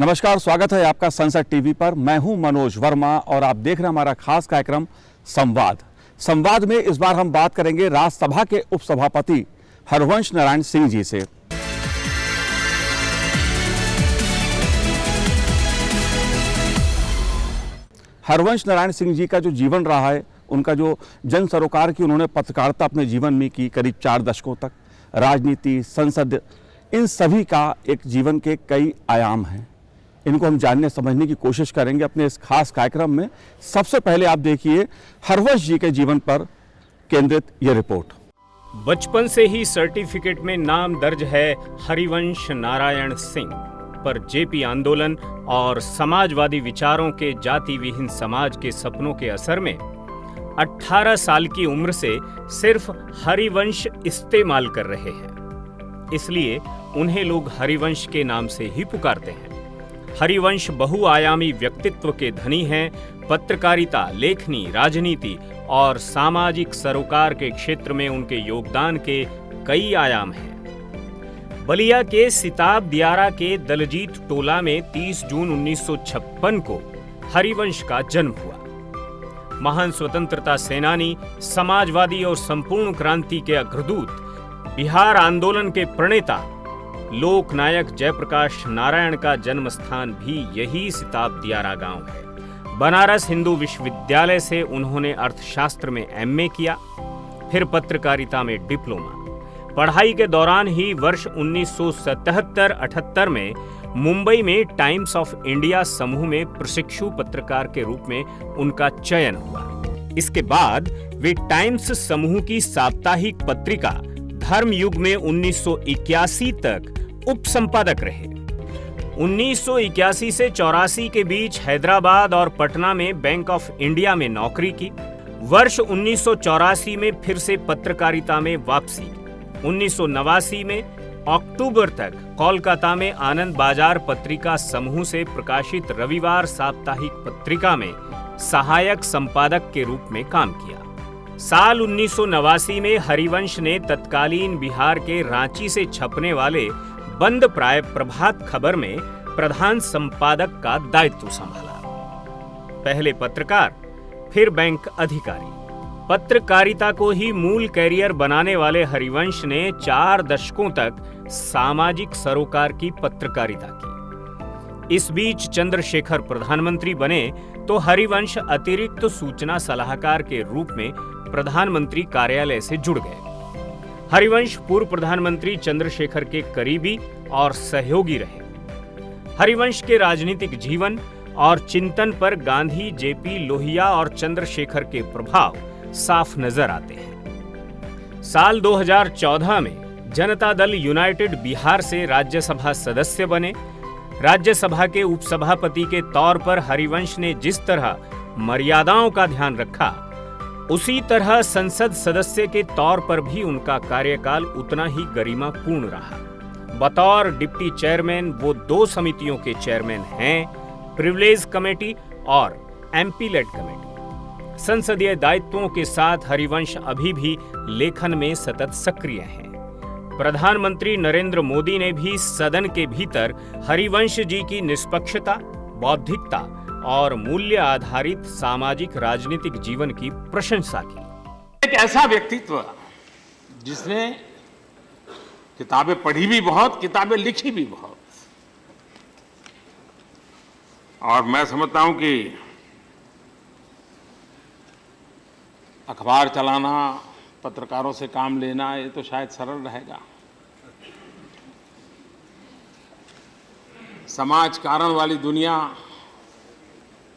नमस्कार, स्वागत है आपका संसद टीवी पर। मैं हूं मनोज वर्मा और आप देख रहे हैं हमारा खास कार्यक्रम संवाद में इस बार हम बात करेंगे राज्यसभा के उपसभापति हरवंश नारायण सिंह जी से। हरवंश नारायण सिंह जी का जो जीवन रहा है, उनका जो जन सरोकार की उन्होंने पत्रकारिता अपने जीवन में की, करीब 4 दशकों तक राजनीति, संसद, इन सभी का एक जीवन के कई आयाम हैं। इनको हम जानने समझने की कोशिश करेंगे अपने इस खास कार्यक्रम में। सबसे पहले आप देखिए हरवंश जी के जीवन पर केंद्रित यह रिपोर्ट। बचपन से ही सर्टिफिकेट में नाम दर्ज है हरिवंश नारायण सिंह, पर जेपी आंदोलन और समाजवादी विचारों के जाति विहीन समाज के सपनों के असर में 18 साल की उम्र से सिर्फ हरिवंश इस्तेमाल कर रहे हैं, इसलिए उन्हें लोग हरिवंश के नाम से ही पुकारते हैं। हरिवंश बहुआयामी व्यक्तित्व के धनी हैं। पत्रकारिता, लेखनी, राजनीति और सामाजिक सरोकार के क्षेत्र में उनके योगदान के कई आयाम हैं। बलिया के सिताब दियारा के दलजीत टोला में 30 जून 1956 को हरिवंश का जन्म हुआ। महान स्वतंत्रता सेनानी, समाजवादी और संपूर्ण क्रांति के अग्रदूत, बिहार आंदोलन के प्रणेता लोकनायक जयप्रकाश नारायण का जन्म स्थान भी यही सिताब दियारा गांव है। बनारस हिंदू विश्वविद्यालय से उन्होंने अर्थशास्त्र में एमए किया, फिर पत्रकारिता में डिप्लोमा। पढ़ाई के दौरान ही वर्ष 1977-78 में मुंबई में टाइम्स ऑफ इंडिया समूह में प्रशिक्षु पत्रकार के रूप में उनका चयन हुआ। इसके बाद वे टाइम्स समूह की साप्ताहिक पत्रिका धर्मयुग में 1981 तक उप संपादक रहे। 1981 से 84 के बीच हैदराबाद और पटना में बैंक ऑफ इंडिया में नौकरी की। वर्ष 1984 में फिर से पत्रकारिता में वापसी। 1989 में अक्टूबर तक कोलकाता में आनंद बाजार पत्रिका समूह से प्रकाशित रविवार साप्ताहिक पत्रिका में सहायक संपादक के रूप में काम किया। साल 1989 में हरिवंश ने तत्कालीन बिहार के रांची से छपने वाले बंद प्राय प्रभात खबर में प्रधान संपादक का दायित्व संभाला। पहले पत्रकार, फिर बैंक अधिकारी। पत्रकारिता को ही मूल कैरियर बनाने वाले हरिवंश ने 4 दशकों तक सामाजिक सरोकार की पत्रकारिता की। इस बीच चंद्रशेखर प्रधानमंत्री बने तो हरिवंश अतिरिक्त सूचना सलाहकार के रूप में प्रधानमंत्री कार्यालय से जुड़ गए। हरिवंश पूर्व प्रधानमंत्री चंद्रशेखर के करीबी और सहयोगी रहे। हरिवंश के राजनीतिक जीवन और चिंतन पर गांधी, जेपी, लोहिया और चंद्रशेखर के प्रभाव साफ नजर आते हैं। साल 2014 में जनता दल यूनाइटेड बिहार से राज्यसभा सदस्य बने। राज्यसभा के उपसभापति के तौर पर हरिवंश ने जिस तरह मर्यादाओं का ध्यान रखा, उसी तरह संसद सदस्य के तौर पर भी उनका कार्यकाल उतना ही गरिमापूर्ण रहा। बतौर डिप्टी चेयरमैन वो 2 समितियों के चेयरमैन हैं, प्रिविलेज कमेटी और एमपी लेड कमेटी। संसदीय दायित्वों के साथ हरिवंश अभी भी लेखन में सतत सक्रिय हैं। प्रधानमंत्री नरेंद्र मोदी ने भी सदन के भीतर हरिवंश जी की निष्पक्षता, बौद्धिकता और मूल्य आधारित सामाजिक राजनीतिक जीवन की प्रशंसा की। एक ऐसा व्यक्तित्व जिसने किताबें पढ़ी भी बहुत, किताबें लिखी भी बहुत, और मैं समझता हूं कि अखबार चलाना, पत्रकारों से काम लेना, ये तो शायद सरल रहेगा। समाज कारण वाली दुनिया,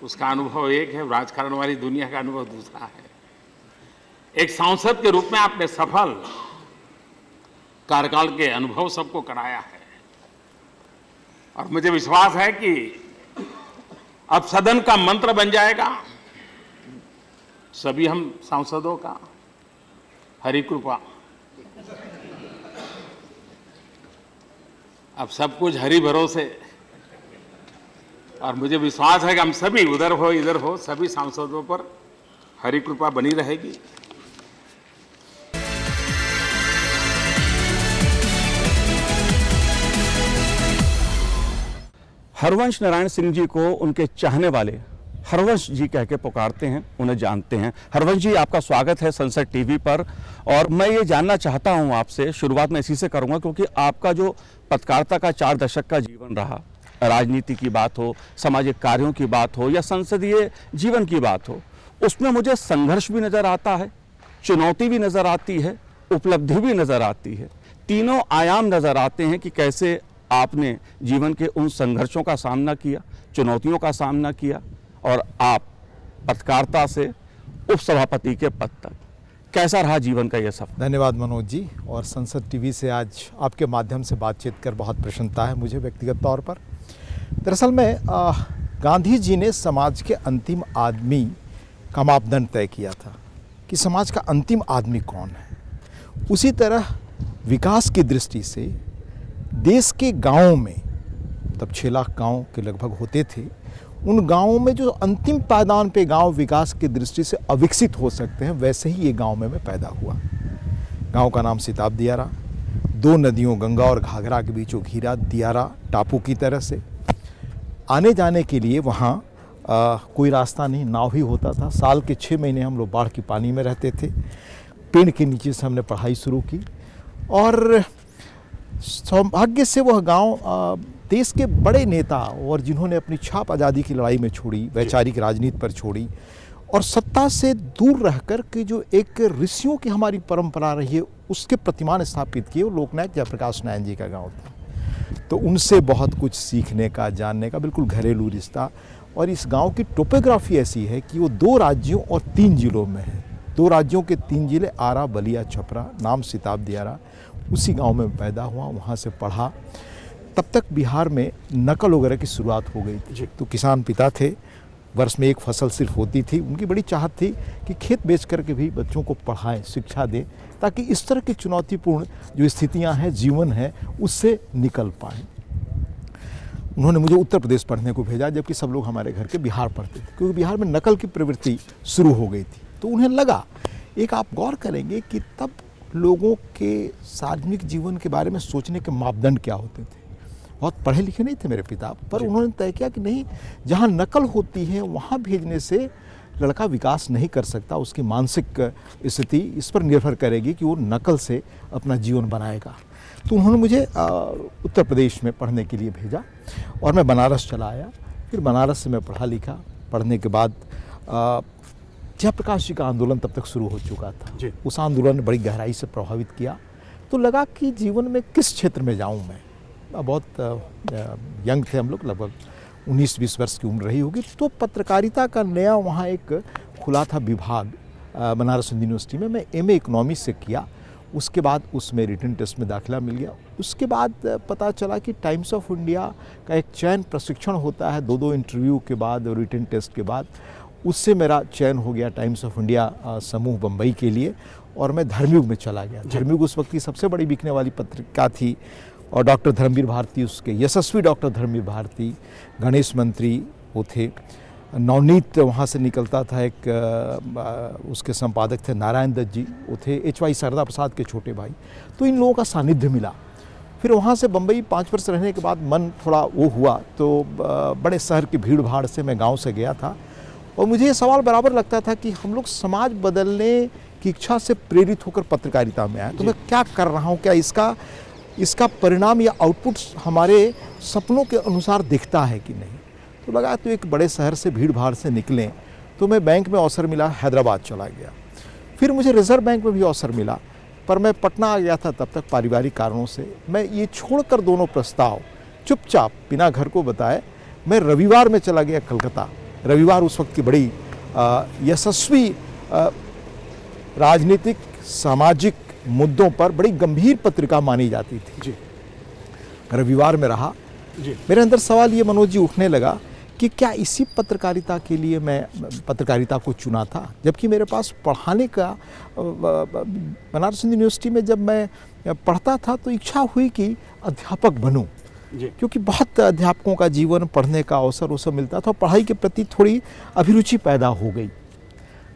उसका अनुभव एक है, राजकारण वाली दुनिया का अनुभव दूसरा है। एक सांसद के रूप में आपने सफल कार्यकाल के अनुभव सबको कराया है, और मुझे विश्वास है कि अब सदन का मंत्र बन जाएगा सभी हम सांसदों का, हरि कृपा। अब सब कुछ हरि भरोसे, और मुझे विश्वास है कि हम सभी उधर हो इधर हो, सभी सांसदों पर हरि कृपा बनी रहेगी। हरवंश नारायण सिंह जी को उनके चाहने वाले हरवंश जी कह के पुकारते हैं, उन्हें जानते हैं। हरवंश जी, आपका स्वागत है संसद टीवी पर। और मैं ये जानना चाहता हूं आपसे, शुरुआत मैं इसी से करूंगा क्योंकि आपका जो पत्रकारिता का 4 दशक का जीवन रहा, राजनीति की बात हो, सामाजिक कार्यों की बात हो या संसदीय जीवन की बात हो, उसमें मुझे संघर्ष भी नज़र आता है, चुनौती भी नज़र आती है, उपलब्धि भी नज़र आती है। तीनों आयाम नज़र आते हैं कि कैसे आपने जीवन के उन संघर्षों का सामना किया, चुनौतियों का सामना किया और आप पत्रकारिता से उपसभापति के पद तक। कैसा रहा जीवन का यह सफर? धन्यवाद मनोज जी, और संसद टीवी से आज आपके माध्यम से बातचीत कर बहुत प्रसन्नता है मुझे व्यक्तिगत तौर पर। दरअसल में गांधी जी ने समाज के अंतिम आदमी का मापदंड तय किया था कि समाज का अंतिम आदमी कौन है। उसी तरह विकास की दृष्टि से देश के गांवों में, तब 6 लाख गांव के लगभग होते थे, उन गांवों में जो अंतिम पायदान पे गांव विकास की दृष्टि से अविकसित हो सकते हैं, वैसे ही ये गांव में मैं पैदा हुआ। गांव का नाम सिताब दियारा, 2 नदियों गंगा और घाघरा के बीचों घिरा दियारा टापू की तरह से। आने जाने के लिए वहाँ कोई रास्ता नहीं, नाव ही होता था। साल के 6 महीने हम लोग बाढ़ की पानी में रहते थे। पेड़ के नीचे से हमने पढ़ाई शुरू की और सौभाग्य से वह गांव देश के बड़े नेता और जिन्होंने अपनी छाप आज़ादी की लड़ाई में छोड़ी, वैचारिक राजनीति पर छोड़ी और सत्ता से दूर रहकर के जो एक ऋषियों की हमारी परंपरा रही है उसके प्रतिमान स्थापित किए, वो लोकनायक जयप्रकाश नारायण जी का गांव था। तो उनसे बहुत कुछ सीखने का, जानने का, बिल्कुल घरेलू रिश्ता। और इस गांव की टोपोग्राफी ऐसी है कि वो 2 राज्यों और 3 जिलों में है। 2 राज्यों के 3 जिले, आरा, बलिया, छपरा, नाम सिताब दियारा। उसी गांव में पैदा हुआ, वहाँ से पढ़ा। तब तक बिहार में नकल वगैरह की शुरुआत हो गई थी। तो किसान पिता थे, वर्ष में 1 फसल सिर्फ होती थी। उनकी बड़ी चाहत थी कि खेत बेच करके भी बच्चों को पढ़ाएं, शिक्षा दें, ताकि इस तरह की चुनौतीपूर्ण जो स्थितियां हैं, जीवन है, उससे निकल पाएं। उन्होंने मुझे उत्तर प्रदेश पढ़ने को भेजा, जबकि सब लोग हमारे घर के बिहार पढ़ते थे, क्योंकि बिहार में नकल की प्रवृत्ति शुरू हो गई थी। तो उन्हें लगा, एक आप गौर करेंगे कि तब लोगों के सार्वजनिक जीवन के बारे में सोचने के मापदंड क्या होते थे। बहुत पढ़े लिखे नहीं थे मेरे पिता, पर उन्होंने तय किया कि नहीं, जहाँ नकल होती है वहाँ भेजने से लड़का विकास नहीं कर सकता। उसकी मानसिक स्थिति इस पर निर्भर करेगी कि वो नकल से अपना जीवन बनाएगा। तो उन्होंने मुझे उत्तर प्रदेश में पढ़ने के लिए भेजा और मैं बनारस चला आया। फिर बनारस से मैं पढ़ा लिखा। पढ़ने के बाद जयप्रकाश जी का आंदोलन तब तक शुरू हो चुका था। उस आंदोलन ने बड़ी गहराई से प्रभावित किया। तो लगा कि जीवन में किस क्षेत्र में जाऊं मैं। बहुत यंग थे हम लोग, लगभग 19-20 वर्ष की उम्र रही होगी। तो पत्रकारिता का नया वहाँ एक खुला था विभाग बनारस हिंदू यूनिवर्सिटी में। मैं MA इकोनॉमिक्स से किया। उसके बाद उसमें रिटन टेस्ट में दाखिला मिल गया। उसके बाद पता चला कि टाइम्स ऑफ इंडिया का एक चयन प्रशिक्षण होता है 2 इंटरव्यू के बाद और रिटन टेस्ट के बाद। उससे मेरा चयन हो गया टाइम्स ऑफ इंडिया समूह बम्बई के लिए और मैं धर्मयुग में चला गया। धर्मयुग उस वक्त की सबसे बड़ी बिकने वाली पत्रिका थी और डॉक्टर धर्मवीर भारती, उसके यशस्वी डॉक्टर धर्मवीर भारती, गणेश मंत्री वो थे। नवनीत वहाँ से निकलता था, एक उसके संपादक थे नारायण दत्त जी, वो थे HY शारदा प्रसाद के छोटे भाई। तो इन लोगों का सानिध्य मिला। फिर वहाँ से बम्बई 5 वर्ष रहने के बाद मन थोड़ा वो हुआ, तो बड़े शहर की भीड़ भाड़ से मैं गाँव से गया था और मुझे ये सवाल बराबर लगता था कि हम लोग समाज बदलने की इच्छा से प्रेरित होकर पत्रकारिता में आए, तो मैं क्या कर रहा हूँ, क्या इसका परिणाम या आउटपुट हमारे सपनों के अनुसार दिखता है कि नहीं। तो लगा तो एक बड़े शहर से भीड़ भाड़ से निकलें। तो मैं बैंक में अवसर मिला, हैदराबाद चला गया। फिर मुझे रिजर्व बैंक में भी अवसर मिला, पर मैं पटना आ गया था तब तक पारिवारिक कारणों से। मैं ये छोड़कर दोनों प्रस्ताव चुपचाप बिना घर को बताए मैं रविवार में चला गया कलकत्ता। रविवार उस वक्त की बड़ी यशस्वी राजनीतिक सामाजिक मुद्दों पर बड़ी गंभीर पत्रिका मानी जाती थी। जी। रविवार में रहा। जी। मेरे अंदर सवाल ये मनोज जी उठने लगा कि क्या इसी पत्रकारिता के लिए मैं पत्रकारिता को चुना था, जबकि मेरे पास पढ़ाने का बनारस हिंदू यूनिवर्सिटी में जब मैं पढ़ता था तो इच्छा हुई कि अध्यापक बनूं, क्योंकि बहुत अध्यापकों का जीवन पढ़ने का अवसर वो सब मिलता था। पढ़ाई के प्रति थोड़ी अभिरुचि पैदा हो गई,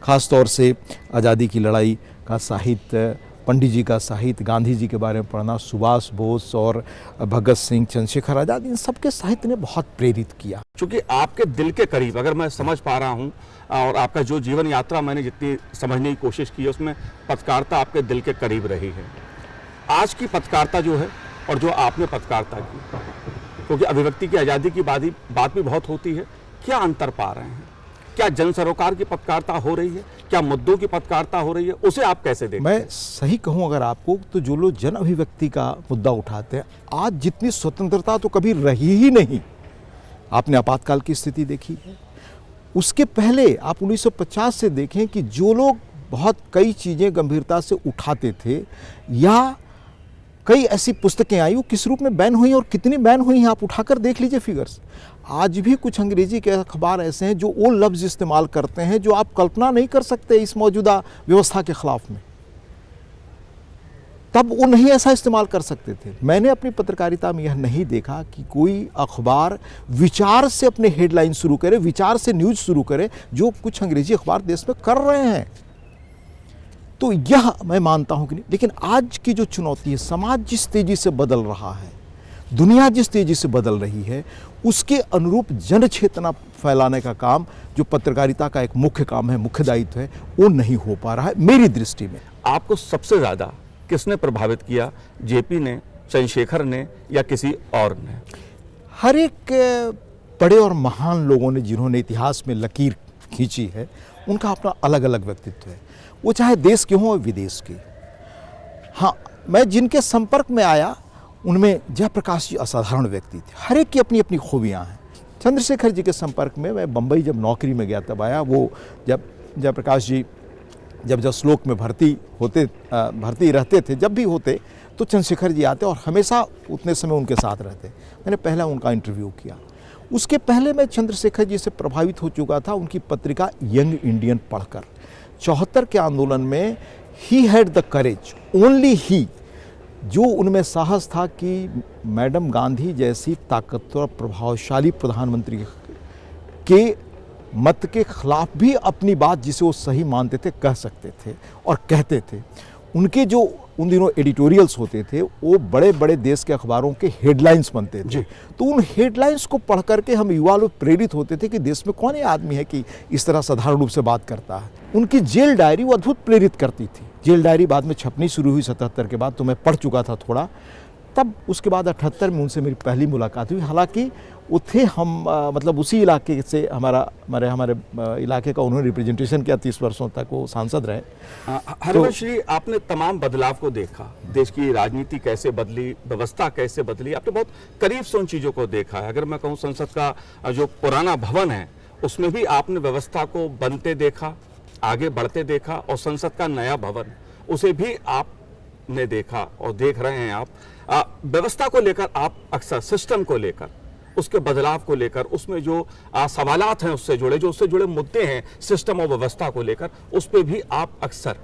ख़ास तौर से आज़ादी की लड़ाई का साहित्य, पंडित जी का साहित्य, गांधी जी के बारे में पढ़ना, सुभाष बोस और भगत सिंह, चंद्रशेखर आज़ाद, इन सब के साहित्य ने बहुत प्रेरित किया। चूंकि आपके दिल के करीब, अगर मैं समझ पा रहा हूं, और आपका जो जीवन यात्रा मैंने जितनी समझने की कोशिश की है उसमें पत्रकारिता आपके दिल के करीब रही है। आज की पत्रकारिता जो है और जो आपने पत्रकारिता की, क्योंकि अभिव्यक्ति की आज़ादी की बात भी बहुत होती है, क्या अंतर पा रहे हैं? क्या जन सरोकार की पत्रकारिता हो रही है? क्या मुद्दों की पत्रकारिता हो रही है? उसे आप कैसे देखते हैं? मैं सही कहूं अगर आपको, तो जो लोग जन अभिव्यक्ति का मुद्दा उठाते हैं, आज जितनी स्वतंत्रता तो कभी रही ही नहीं। आपने आपातकाल की स्थिति देखी है, उसके पहले आप 1950 से देखें कि जो लोग बहुत कई चीज़ें गंभीरता से उठाते थे, या कई ऐसी पुस्तकें आई वो किस रूप में बैन हुई और कितनी बैन हुई हैं, आप उठाकर देख लीजिए फिगर्स। आज भी कुछ अंग्रेजी के अखबार ऐसे हैं जो वो लफ्ज़ इस्तेमाल करते हैं जो आप कल्पना नहीं कर सकते इस मौजूदा व्यवस्था के खिलाफ में। तब वो नहीं ऐसा इस्तेमाल कर सकते थे। मैंने अपनी पत्रकारिता में यह नहीं देखा कि कोई अखबार विचार से अपने हेडलाइन शुरू करे, विचार से न्यूज़ शुरू करे, जो कुछ अंग्रेजी अखबार देश में कर रहे हैं। तो यह मैं मानता हूं कि नहीं, लेकिन आज की जो चुनौती है, समाज जिस तेजी से बदल रहा है, दुनिया जिस तेजी से बदल रही है, उसके अनुरूप जन चेतना फैलाने का काम जो पत्रकारिता का एक मुख्य काम है, मुख्य दायित्व है, वो नहीं हो पा रहा है मेरी दृष्टि में। आपको सबसे ज़्यादा किसने प्रभावित किया? जेपी ने, चंद्रशेखर ने, या किसी और ने? हर एक बड़े और महान लोगों ने जिन्होंने इतिहास में लकीर खींची है, उनका अपना अलग अलग व्यक्तित्व है, वो चाहे देश के हों और विदेश के। हाँ, मैं जिनके संपर्क में आया उनमें जयप्रकाश जी असाधारण व्यक्ति थे। हर एक की अपनी अपनी खूबियाँ हैं। चंद्रशेखर जी के संपर्क में मैं बम्बई जब नौकरी में गया तब आया। वो जब जयप्रकाश जी जब श्लोक में भर्ती रहते थे, जब भी होते तो चंद्रशेखर जी आते और हमेशा उतने समय उनके साथ रहते। मैंने पहला उनका इंटरव्यू किया। उसके पहले मैं चंद्रशेखर जी से प्रभावित हो चुका था उनकी पत्रिका यंग इंडियन पढ़कर। 74 के आंदोलन में ही had the courage, only he, जो उनमें साहस था कि मैडम गांधी जैसी ताकतवर प्रभावशाली प्रधानमंत्री के मत के खिलाफ भी अपनी बात, जिसे वो सही मानते थे, कह सकते थे और कहते थे। उनके जो उन दिनों एडिटोरियल्स होते थे वो बड़े बड़े देश के अखबारों के हेडलाइंस बनते थे। तो उन हेडलाइंस को पढ़ करके हम युवा लोग प्रेरित होते थे कि देश में कौन ये आदमी है कि इस तरह साधारण रूप से बात करता है। उनकी जेल डायरी वो अद्भुत प्रेरित करती थी। जेल डायरी बाद में छपनी शुरू हुई 77 के बाद, तो मैं पढ़ चुका था थोड़ा। तब उसके बाद 78 में उनसे मेरी पहली मुलाकात हुई। हालांकि वो थे हम मतलब उसी इलाके से, हमारे इलाके का उन्होंने रिप्रेजेंटेशन किया 30 वर्षों तक, वो सांसद रहे। हरिवंश जी, आपने तमाम बदलाव को देखा, देश की राजनीति कैसे बदली, व्यवस्था कैसे बदली, आपने बहुत करीब से उन चीज़ों को देखा है। अगर मैं कहूँ संसद का जो पुराना भवन है उसमें भी आपने व्यवस्था को बनते देखा, आगे बढ़ते देखा, और संसद का नया भवन उसे भी आपने देखा और देख रहे हैं आप। व्यवस्था को लेकर आप अक्सर, सिस्टम को लेकर, उसके बदलाव को लेकर, उसमें जो सवालात हैं उससे जुड़े मुद्दे हैं सिस्टम और व्यवस्था को लेकर, उस पर भी आप अक्सर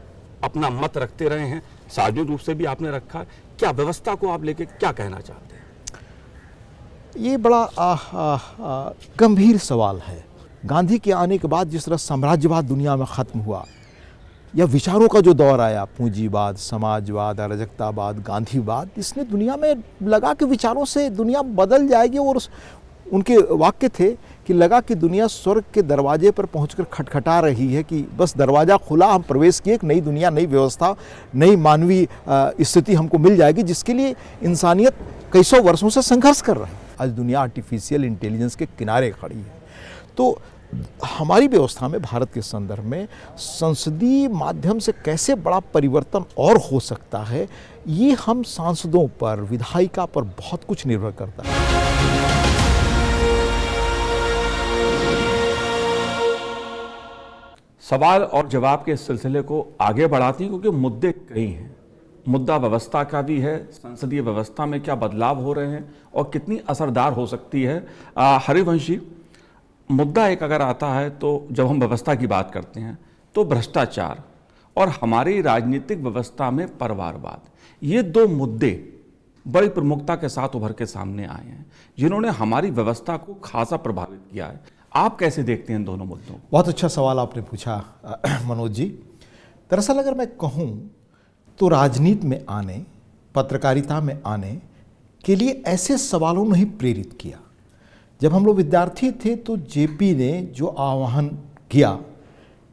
अपना मत रखते रहे हैं, सार्वजनिक रूप से भी आपने रखा। क्या व्यवस्था को आप लेके क्या कहना चाहते हैं? ये बड़ा गंभीर सवाल है। गांधी के आने के बाद जिस तरह साम्राज्यवाद दुनिया में ख़त्म हुआ, या विचारों का जो दौर आया, पूंजीवाद, समाजवाद, अराजकतावाद, गांधीवाद, इसने दुनिया में लगा कि विचारों से दुनिया बदल जाएगी। और उनके वाक्य थे कि लगा कि दुनिया स्वर्ग के दरवाजे पर पहुंचकर खटखटा रही है, कि बस दरवाज़ा खुला, हम प्रवेश किए, एक नई दुनिया, नई व्यवस्था, नई मानवीय स्थिति हमको मिल जाएगी, जिसके लिए इंसानियत कई सौ वर्षों से संघर्ष कर रहा है। आज दुनिया आर्टिफिशियल इंटेलिजेंस के किनारे खड़ी है। तो हमारी व्यवस्था में, भारत के संदर्भ में, संसदीय माध्यम से कैसे बड़ा परिवर्तन और हो सकता है, ये हम सांसदों पर, विधायिका पर बहुत कुछ निर्भर करता है। सवाल और जवाब के इस सिलसिले को आगे बढ़ाती हैं, क्योंकि मुद्दे कई हैं। मुद्दा व्यवस्था का भी है, संसदीय व्यवस्था में क्या बदलाव हो रहे हैं और कितनी असरदार हो सकती है। हरिवंश जी, मुद्दा एक अगर आता है तो जब हम व्यवस्था की बात करते हैं तो भ्रष्टाचार और हमारी राजनीतिक व्यवस्था में परिवारवाद, ये दो मुद्दे बड़ी प्रमुखता के साथ उभर के सामने आए हैं, जिन्होंने हमारी व्यवस्था को खासा प्रभावित किया है। आप कैसे देखते हैं इन दोनों मुद्दों को? बहुत अच्छा सवाल आपने पूछा मनोज जी। दरअसल अगर मैं कहूँ तो राजनीति में आने, पत्रकारिता में आने के लिए ऐसे सवालों ने ही प्रेरित किया। जब हम लोग विद्यार्थी थे तो जेपी ने जो आह्वान किया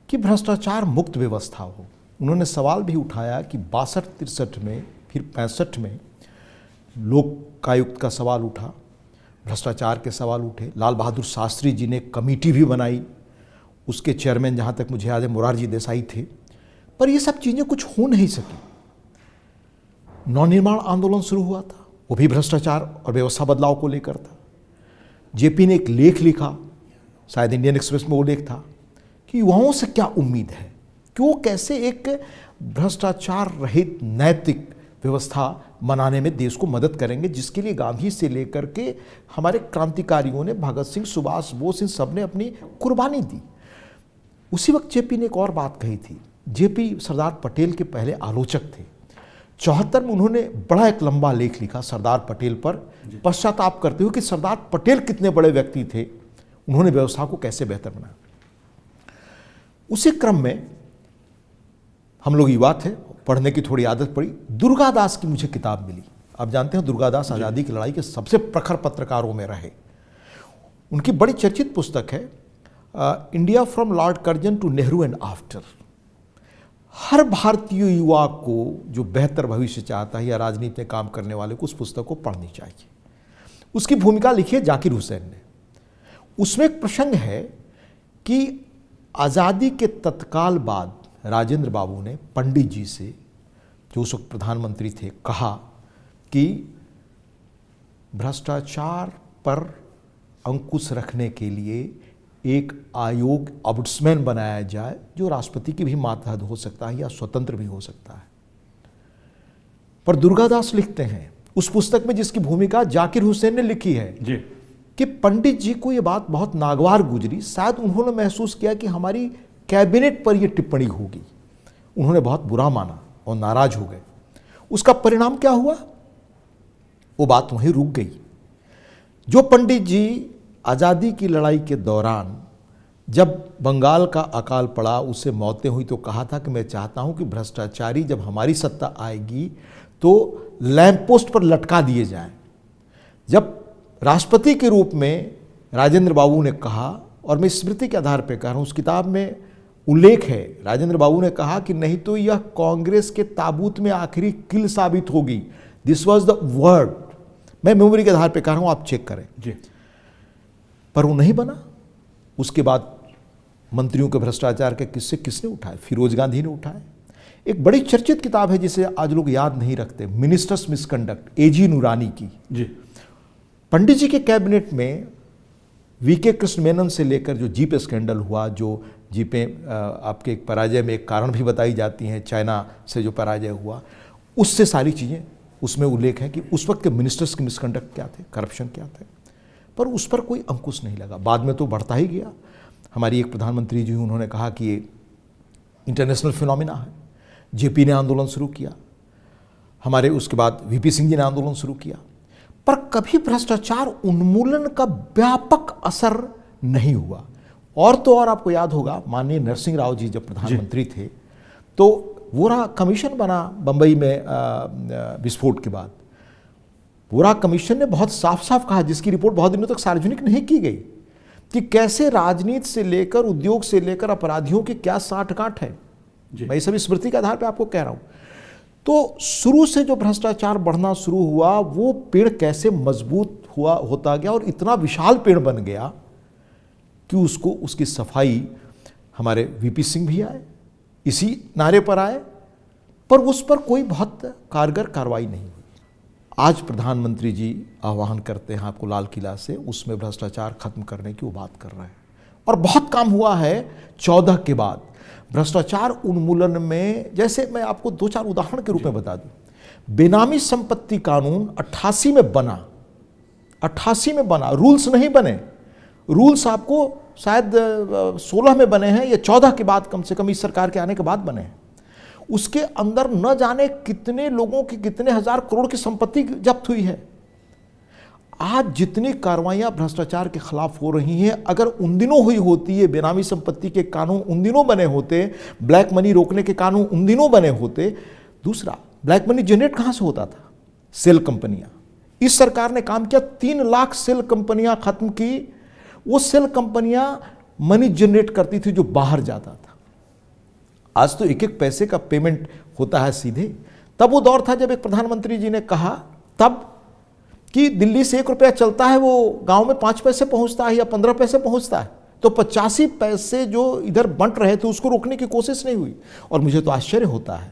कि भ्रष्टाचार मुक्त व्यवस्था हो, उन्होंने सवाल भी उठाया कि 62-63 में, फिर 65 में लोकायुक्त का सवाल उठा, भ्रष्टाचार के सवाल उठे। लाल बहादुर शास्त्री जी ने कमेटी भी बनाई, उसके चेयरमैन जहाँ तक मुझे याद है मोरारजी देसाई थे, पर ये सब चीज़ें कुछ हो नहीं सकी। नवनिर्माण आंदोलन शुरू हुआ था, वो भी भ्रष्टाचार और व्यवस्था बदलाव को लेकर था। जेपी ने एक लेख लिखा, शायद इंडियन एक्सप्रेस में वो लेख था कि युवाओं से क्या उम्मीद है, कि वो कैसे एक भ्रष्टाचार रहित नैतिक व्यवस्था बनाने में देश को मदद करेंगे, जिसके लिए गांधी से लेकर के हमारे क्रांतिकारियों ने, भगत सिंह, सुभाष बोस, इन सब ने अपनी कुर्बानी दी। उसी वक्त जेपी ने एक और बात कही थी। जेपी सरदार पटेल के पहले आलोचक थे। 74 में उन्होंने बड़ा एक लंबा लेख लिखा सरदार पटेल पर, पश्चाताप करते हुए कि सरदार पटेल कितने बड़े व्यक्ति थे, उन्होंने व्यवस्था को कैसे बेहतर बनाया। उसी क्रम में हम लोग युवा थे, पढ़ने की थोड़ी आदत पड़ी। दुर्गादास की मुझे किताब मिली। आप जानते हैं दुर्गादास आज़ादी की लड़ाई के सबसे प्रखर पत्रकारों में रहे। उनकी बड़ी चर्चित पुस्तक है India from Lord Curzon to Nehru and after. हर भारतीय युवा को जो बेहतर भविष्य चाहता है या राजनीति में काम करने वाले को उस पुस्तक को पढ़नी चाहिए। उसकी भूमिका लिखी है जाकिर हुसैन ने। उसमें एक प्रसंग है कि आज़ादी के तत्काल बाद राजेंद्र बाबू ने पंडित जी से, जो उस वक्त प्रधानमंत्री थे, कहा कि भ्रष्टाचार पर अंकुश रखने के लिए एक आयोग, ऑम्बुड्समैन बनाया जाए, जो राष्ट्रपति की भी मातहत हो सकता है या स्वतंत्र भी हो सकता है। पर दुर्गादास लिखते हैं उस पुस्तक में, जिसकी भूमिका जाकिर हुसैन ने लिखी है जी, कि पंडित जी को यह बात बहुत नागवार गुजरी। शायद उन्होंने महसूस किया कि हमारी कैबिनेट पर यह टिप्पणी होगी। उन्होंने बहुत बुरा माना और नाराज हो गए। उसका परिणाम क्या हुआ? वो बात वहीं रुक गई। जो पंडित जी आज़ादी की लड़ाई के दौरान, जब बंगाल का अकाल पड़ा, उससे मौतें हुई, तो कहा था कि मैं चाहता हूं कि भ्रष्टाचारी जब हमारी सत्ता आएगी तो लैंप पोस्ट पर लटका दिए जाएं। जब राष्ट्रपति के रूप में राजेंद्र बाबू ने कहा, और मैं स्मृति के आधार पर कह रहा हूँ, उस किताब में उल्लेख है, राजेंद्र बाबू ने कहा कि नहीं तो यह कांग्रेस के ताबूत में आखिरी किल साबित होगी। This was the word. मैं मेमोरी के आधार पर कह रहा हूँ, आप चेक करें जी। पर वो नहीं बना। उसके बाद मंत्रियों के भ्रष्टाचार के किस्से किसने उठाए? फिरोज गांधी ने उठाए। एक बड़ी चर्चित किताब है जिसे आज लोग याद नहीं रखते, मिनिस्टर्स मिसकंडक्ट, एजी नूरानी की। जी। पंडित जी के कैबिनेट में वीके कृष्ण मेनन से लेकर जो जीप स्कैंडल हुआ, जो जीपें आपके एक पराजय में एक कारण भी बताई जाती हैं, चाइना से जो पराजय हुआ, उससे सारी चीज़ें उसमें उल्लेख है कि उस वक्त के मिनिस्टर्स के मिसकंडक्ट क्या थे, करप्शन क्या थे। पर उस पर कोई अंकुश नहीं लगा। बाद में तो बढ़ता ही गया। हमारी एक प्रधानमंत्री जी, उन्होंने कहा कि ये इंटरनेशनल फिनोमिना है। जेपी ने आंदोलन शुरू किया, हमारे उसके बाद वीपी सिंह जी ने आंदोलन शुरू किया, पर कभी भ्रष्टाचार उन्मूलन का व्यापक असर नहीं हुआ। और तो और आपको याद होगा, माननीय नरसिंह राव जी जब प्रधानमंत्री थे तो वोरा कमीशन बना बंबई में विस्फोट के बाद। वोरा कमीशन ने बहुत साफ साफ कहा, जिसकी रिपोर्ट बहुत दिनों तक सार्वजनिक नहीं की गई, कि कैसे राजनीति से लेकर, उद्योग से लेकर अपराधियों की क्या साठगांठ है। मैं सभी स्मृति के आधार पर आपको कह रहा हूं। तो शुरू से जो भ्रष्टाचार बढ़ना शुरू हुआ, वो पेड़ कैसे मजबूत हुआ होता गया और इतना विशाल पेड़ बन गया कि उसको, उसकी सफाई हमारे वीपी सिंह भी आए, इसी नारे पर आए, पर उस पर कोई बहुत कारगर कार्रवाई नहीं हुई। आज प्रधानमंत्री जी आह्वान करते हैं आपको लाल किला से, उसमें भ्रष्टाचार खत्म करने की वो बात कर रहे हैं। और बहुत काम हुआ है 14 के बाद भ्रष्टाचार उन्मूलन में। जैसे मैं आपको 2-4 उदाहरण के रूप में बता दूं, बेनामी संपत्ति कानून 88 में बना, 88 में बना, रूल्स नहीं बने। रूल्स आपको शायद 16 में बने हैं या 14 के बाद, कम से कम इस सरकार के आने के बाद बने हैं। उसके अंदर न जाने कितने लोगों की, कितने हजार करोड़ की संपत्ति जब्त हुई है। आज जितनी कार्रवाइयां भ्रष्टाचार के खिलाफ हो रही हैं, अगर उन दिनों हुई होती है, बेनामी संपत्ति के कानून उन दिनों बने होते, ब्लैक मनी रोकने के कानून उन दिनों बने होते, दूसरा, ब्लैक मनी जनरेट कहां से होता था? सेल कंपनियां। इस सरकार ने काम किया, 3 लाख सेल कंपनियां खत्म की। वो सेल कंपनियां मनी जनरेट करती थी जो बाहर जाता था। आज तो एक एक पैसे का पेमेंट होता है सीधे। तब वो दौर था जब एक प्रधानमंत्री जी ने कहा तब कि दिल्ली से 1 रुपया चलता है वो गांव में 5 पैसे पहुंचता है या 15 पैसे पहुंचता है, तो 85 पैसे जो इधर बंट रहे थे उसको रोकने की कोशिश नहीं हुई। और मुझे तो आश्चर्य होता है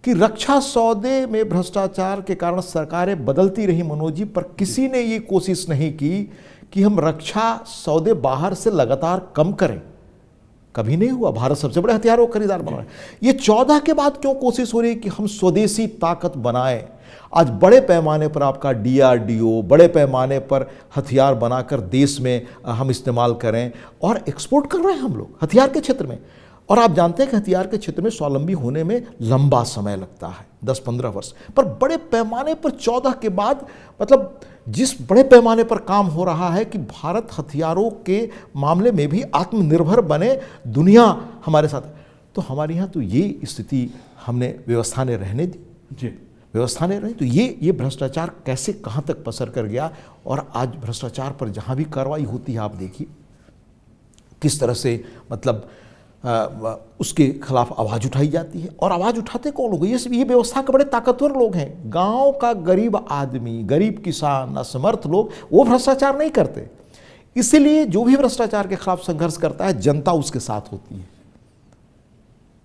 कि रक्षा सौदे में भ्रष्टाचार के कारण सरकारें बदलती रही मनोज जी, पर किसी ने ये कोशिश नहीं की कि हम रक्षा सौदे बाहर से लगातार कम करें। कभी नहीं हुआ। भारत सबसे बड़े हथियारों का खरीदार बना है। ये 14 के बाद क्यों कोशिश हो रही है कि हम स्वदेशी ताकत बनाएं? आज बड़े पैमाने पर आपका DRDO, बड़े पैमाने पर हथियार बनाकर देश में हम इस्तेमाल करें और एक्सपोर्ट कर रहे हैं हम लोग हथियार के क्षेत्र में। और आप जानते हैं कि हथियार के क्षेत्र में स्वावलंबी होने में लंबा समय लगता है, 10-15 वर्ष। पर बड़े पैमाने पर 14 के बाद, मतलब जिस बड़े पैमाने पर काम हो रहा है कि भारत हथियारों के मामले में भी आत्मनिर्भर बने, दुनिया हमारे साथ, तो हमारे यहाँ तो ये स्थिति हमने व्यवस्था ने रहने दी जी, व्यवस्था ने रही। तो ये भ्रष्टाचार कैसे कहाँ तक पसर कर गया। और आज भ्रष्टाचार पर जहाँ भी कार्रवाई होती है आप देखिए किस तरह से, मतलब उसके खिलाफ आवाज़ उठाई जाती है। और आवाज़ उठाते कौन लोग? ये व्यवस्था के बड़े ताकतवर लोग हैं। गांव का गरीब आदमी, गरीब किसान, असमर्थ लोग वो भ्रष्टाचार नहीं करते। इसलिए जो भी भ्रष्टाचार के खिलाफ संघर्ष करता है जनता उसके साथ होती है।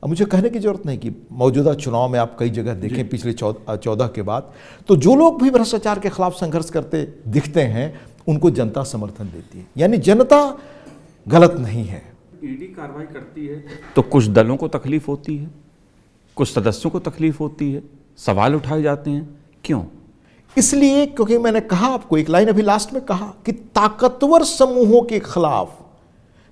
अब मुझे कहने की जरूरत नहीं कि मौजूदा चुनाव में आप कई जगह देखें पिछले 14 के बाद, तो जो लोग भी भ्रष्टाचार के खिलाफ संघर्ष करते दिखते हैं उनको जनता समर्थन देती है। यानी जनता गलत नहीं है। ईडी कार्रवाई करती है तो कुछ दलों को तकलीफ होती है, कुछ सदस्यों को तकलीफ होती है, सवाल उठाए जाते हैं। क्यों? इसलिए क्योंकि मैंने कहा आपको, एक लाइन अभी लास्ट में कहा कि ताकतवर समूहों के खिलाफ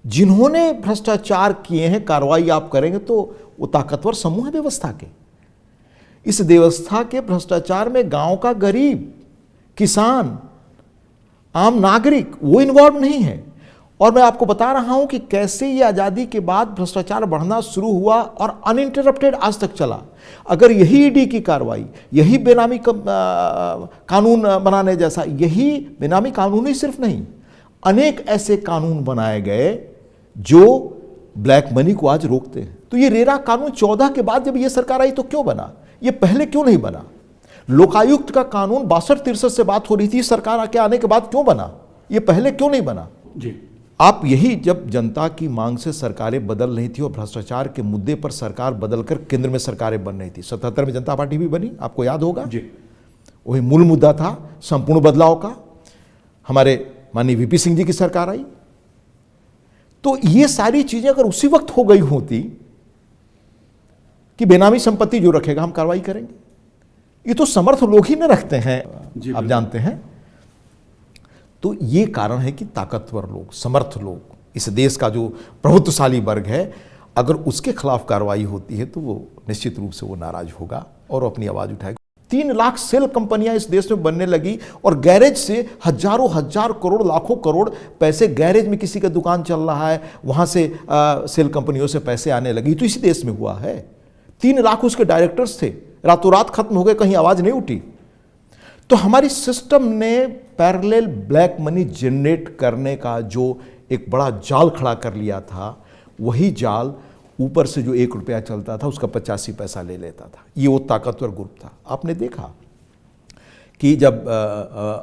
जिन्होंने भ्रष्टाचार किए हैं कार्रवाई आप करेंगे तो वो ताकतवर समूह है व्यवस्था के। इस व्यवस्था के भ्रष्टाचार में गांव का गरीब, किसान, आम नागरिक वो इन्वॉल्व नहीं है। और मैं आपको बता रहा हूं कि कैसे ये आज़ादी के बाद भ्रष्टाचार बढ़ना शुरू हुआ और अनइंटरप्टेड आज तक चला। अगर यही ईडी की कार्रवाई, यही बेनामी कानून बनाने जैसा, यही बेनामी कानून ही सिर्फ नहीं, अनेक ऐसे कानून बनाए गए जो ब्लैक मनी को आज रोकते हैं। तो ये रेरा कानून 14 के बाद जब ये सरकार आई तो क्यों बना? ये पहले क्यों नहीं बना? लोकायुक्त का कानून 62-63 से बात हो रही थी, सरकार के आने के बाद क्यों बना? ये पहले क्यों नहीं बना? जी, आप यही जब जनता की मांग से सरकारें बदल रही थी और भ्रष्टाचार के मुद्दे पर सरकार बदलकर केंद्र में सरकारें बन रही थी। 77 में जनता पार्टी भी बनी, आपको याद होगा जी। वही मूल मुद्दा था संपूर्ण बदलाव का। हमारे माननीय VP सिंह जी की सरकार आई। तो ये सारी चीजें अगर उसी वक्त हो गई होती कि बेनामी संपत्ति जो रखेगा हम कार्रवाई करेंगे, ये तो समर्थ लोग ही न रखते हैं, आप जानते हैं। तो ये कारण है कि ताकतवर लोग, समर्थ लोग, इस देश का जो प्रभुत्वशाली वर्ग है, अगर उसके खिलाफ कार्रवाई होती है तो वो निश्चित रूप से वो नाराज होगा और अपनी आवाज उठाएगा। 3 लाख सेल कंपनियां इस देश में बनने लगी और गैरेज से हजारों हजार करोड़, लाखों करोड़ पैसे, गैरेज में किसी का दुकान चल रहा है वहां से सेल कंपनियों से पैसे आने लगी। तो इसी देश में हुआ है। 3 लाख उसके डायरेक्टर्स थे, रातों रात खत्म हो गए, कहीं आवाज नहीं उठी। तो हमारी सिस्टम ने पैरेलल ब्लैक मनी जनरेट करने का जो एक बड़ा जाल खड़ा कर लिया था, वही जाल ऊपर से जो 1 रुपया चलता था उसका 85 पैसा ले लेता था। ये वो ताकतवर ग्रुप था। आपने देखा कि जब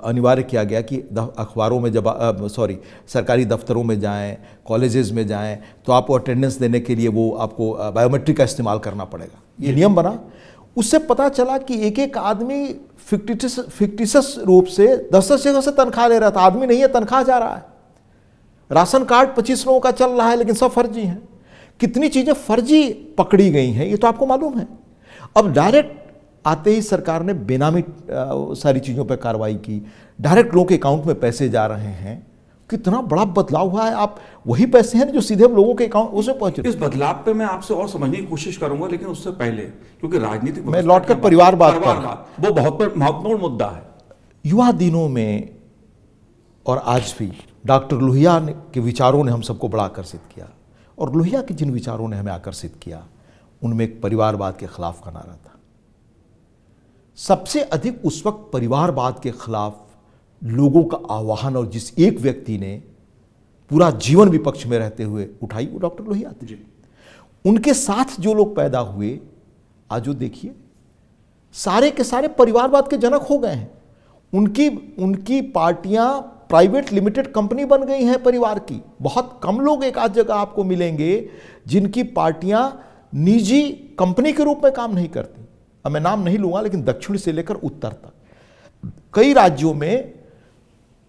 अनिवार्य किया गया कि अखबारों में जब सरकारी दफ्तरों में जाएं, कॉलेजेस में जाएं, तो आपको अटेंडेंस देने के लिए वो आपको बायोमेट्रिक का इस्तेमाल करना पड़ेगा। ये नियम बना। उससे पता चला कि एक एक आदमी फिक्टिशियस रूप से 10-10 जगह से तनख्वाह ले रहा था। आदमी नहीं है, तनख्वाह जा रहा है। राशन कार्ड 25 लोगों का चल रहा है लेकिन सब फर्जी हैं। कितनी चीजें फर्जी पकड़ी गई हैं ये तो आपको मालूम है। अब डायरेक्ट आते ही सरकार ने बेनामी सारी चीजों पर कार्रवाई की। डायरेक्ट लोगों के अकाउंट में पैसे जा रहे हैं। कितना बड़ा बदलाव हुआ है। आप वही पैसे हैं जो सीधे हम लोगों के अकाउंट उसमें पहुंच रहे। इस बदलाव पे मैं आपसे और समझने की कोशिश करूंगा, लेकिन उससे पहले क्योंकि राजनीतिक मैं लौटकर परिवार बात वो बहुत महत्वपूर्ण मुद्दा है। युवा दिनों में और आज भी डॉक्टर लोहिया के विचारों ने हम सबको बड़ा आकर्षित किया। और लोहिया के जिन विचारों ने हमें आकर्षित किया उनमें एक परिवारवाद के खिलाफ का नारा था। सबसे अधिक उस वक्त परिवारवाद के खिलाफ लोगों का आह्वान और जिस एक व्यक्ति ने पूरा जीवन विपक्ष में रहते हुए उठाई, वो डॉक्टर लोहिया थे। उनके साथ जो लोग पैदा हुए, आज वो देखिए सारे के सारे परिवारवाद के जनक हो गए हैं। उनकी पार्टियां प्राइवेट लिमिटेड कंपनी बन गई हैं परिवार की। बहुत कम लोग एक आध जगह आपको मिलेंगे जिनकी पार्टियां निजी कंपनी के रूप में काम नहीं करती। अब मैं नाम नहीं लूंगा, लेकिन दक्षिण से लेकर उत्तर तक कई राज्यों में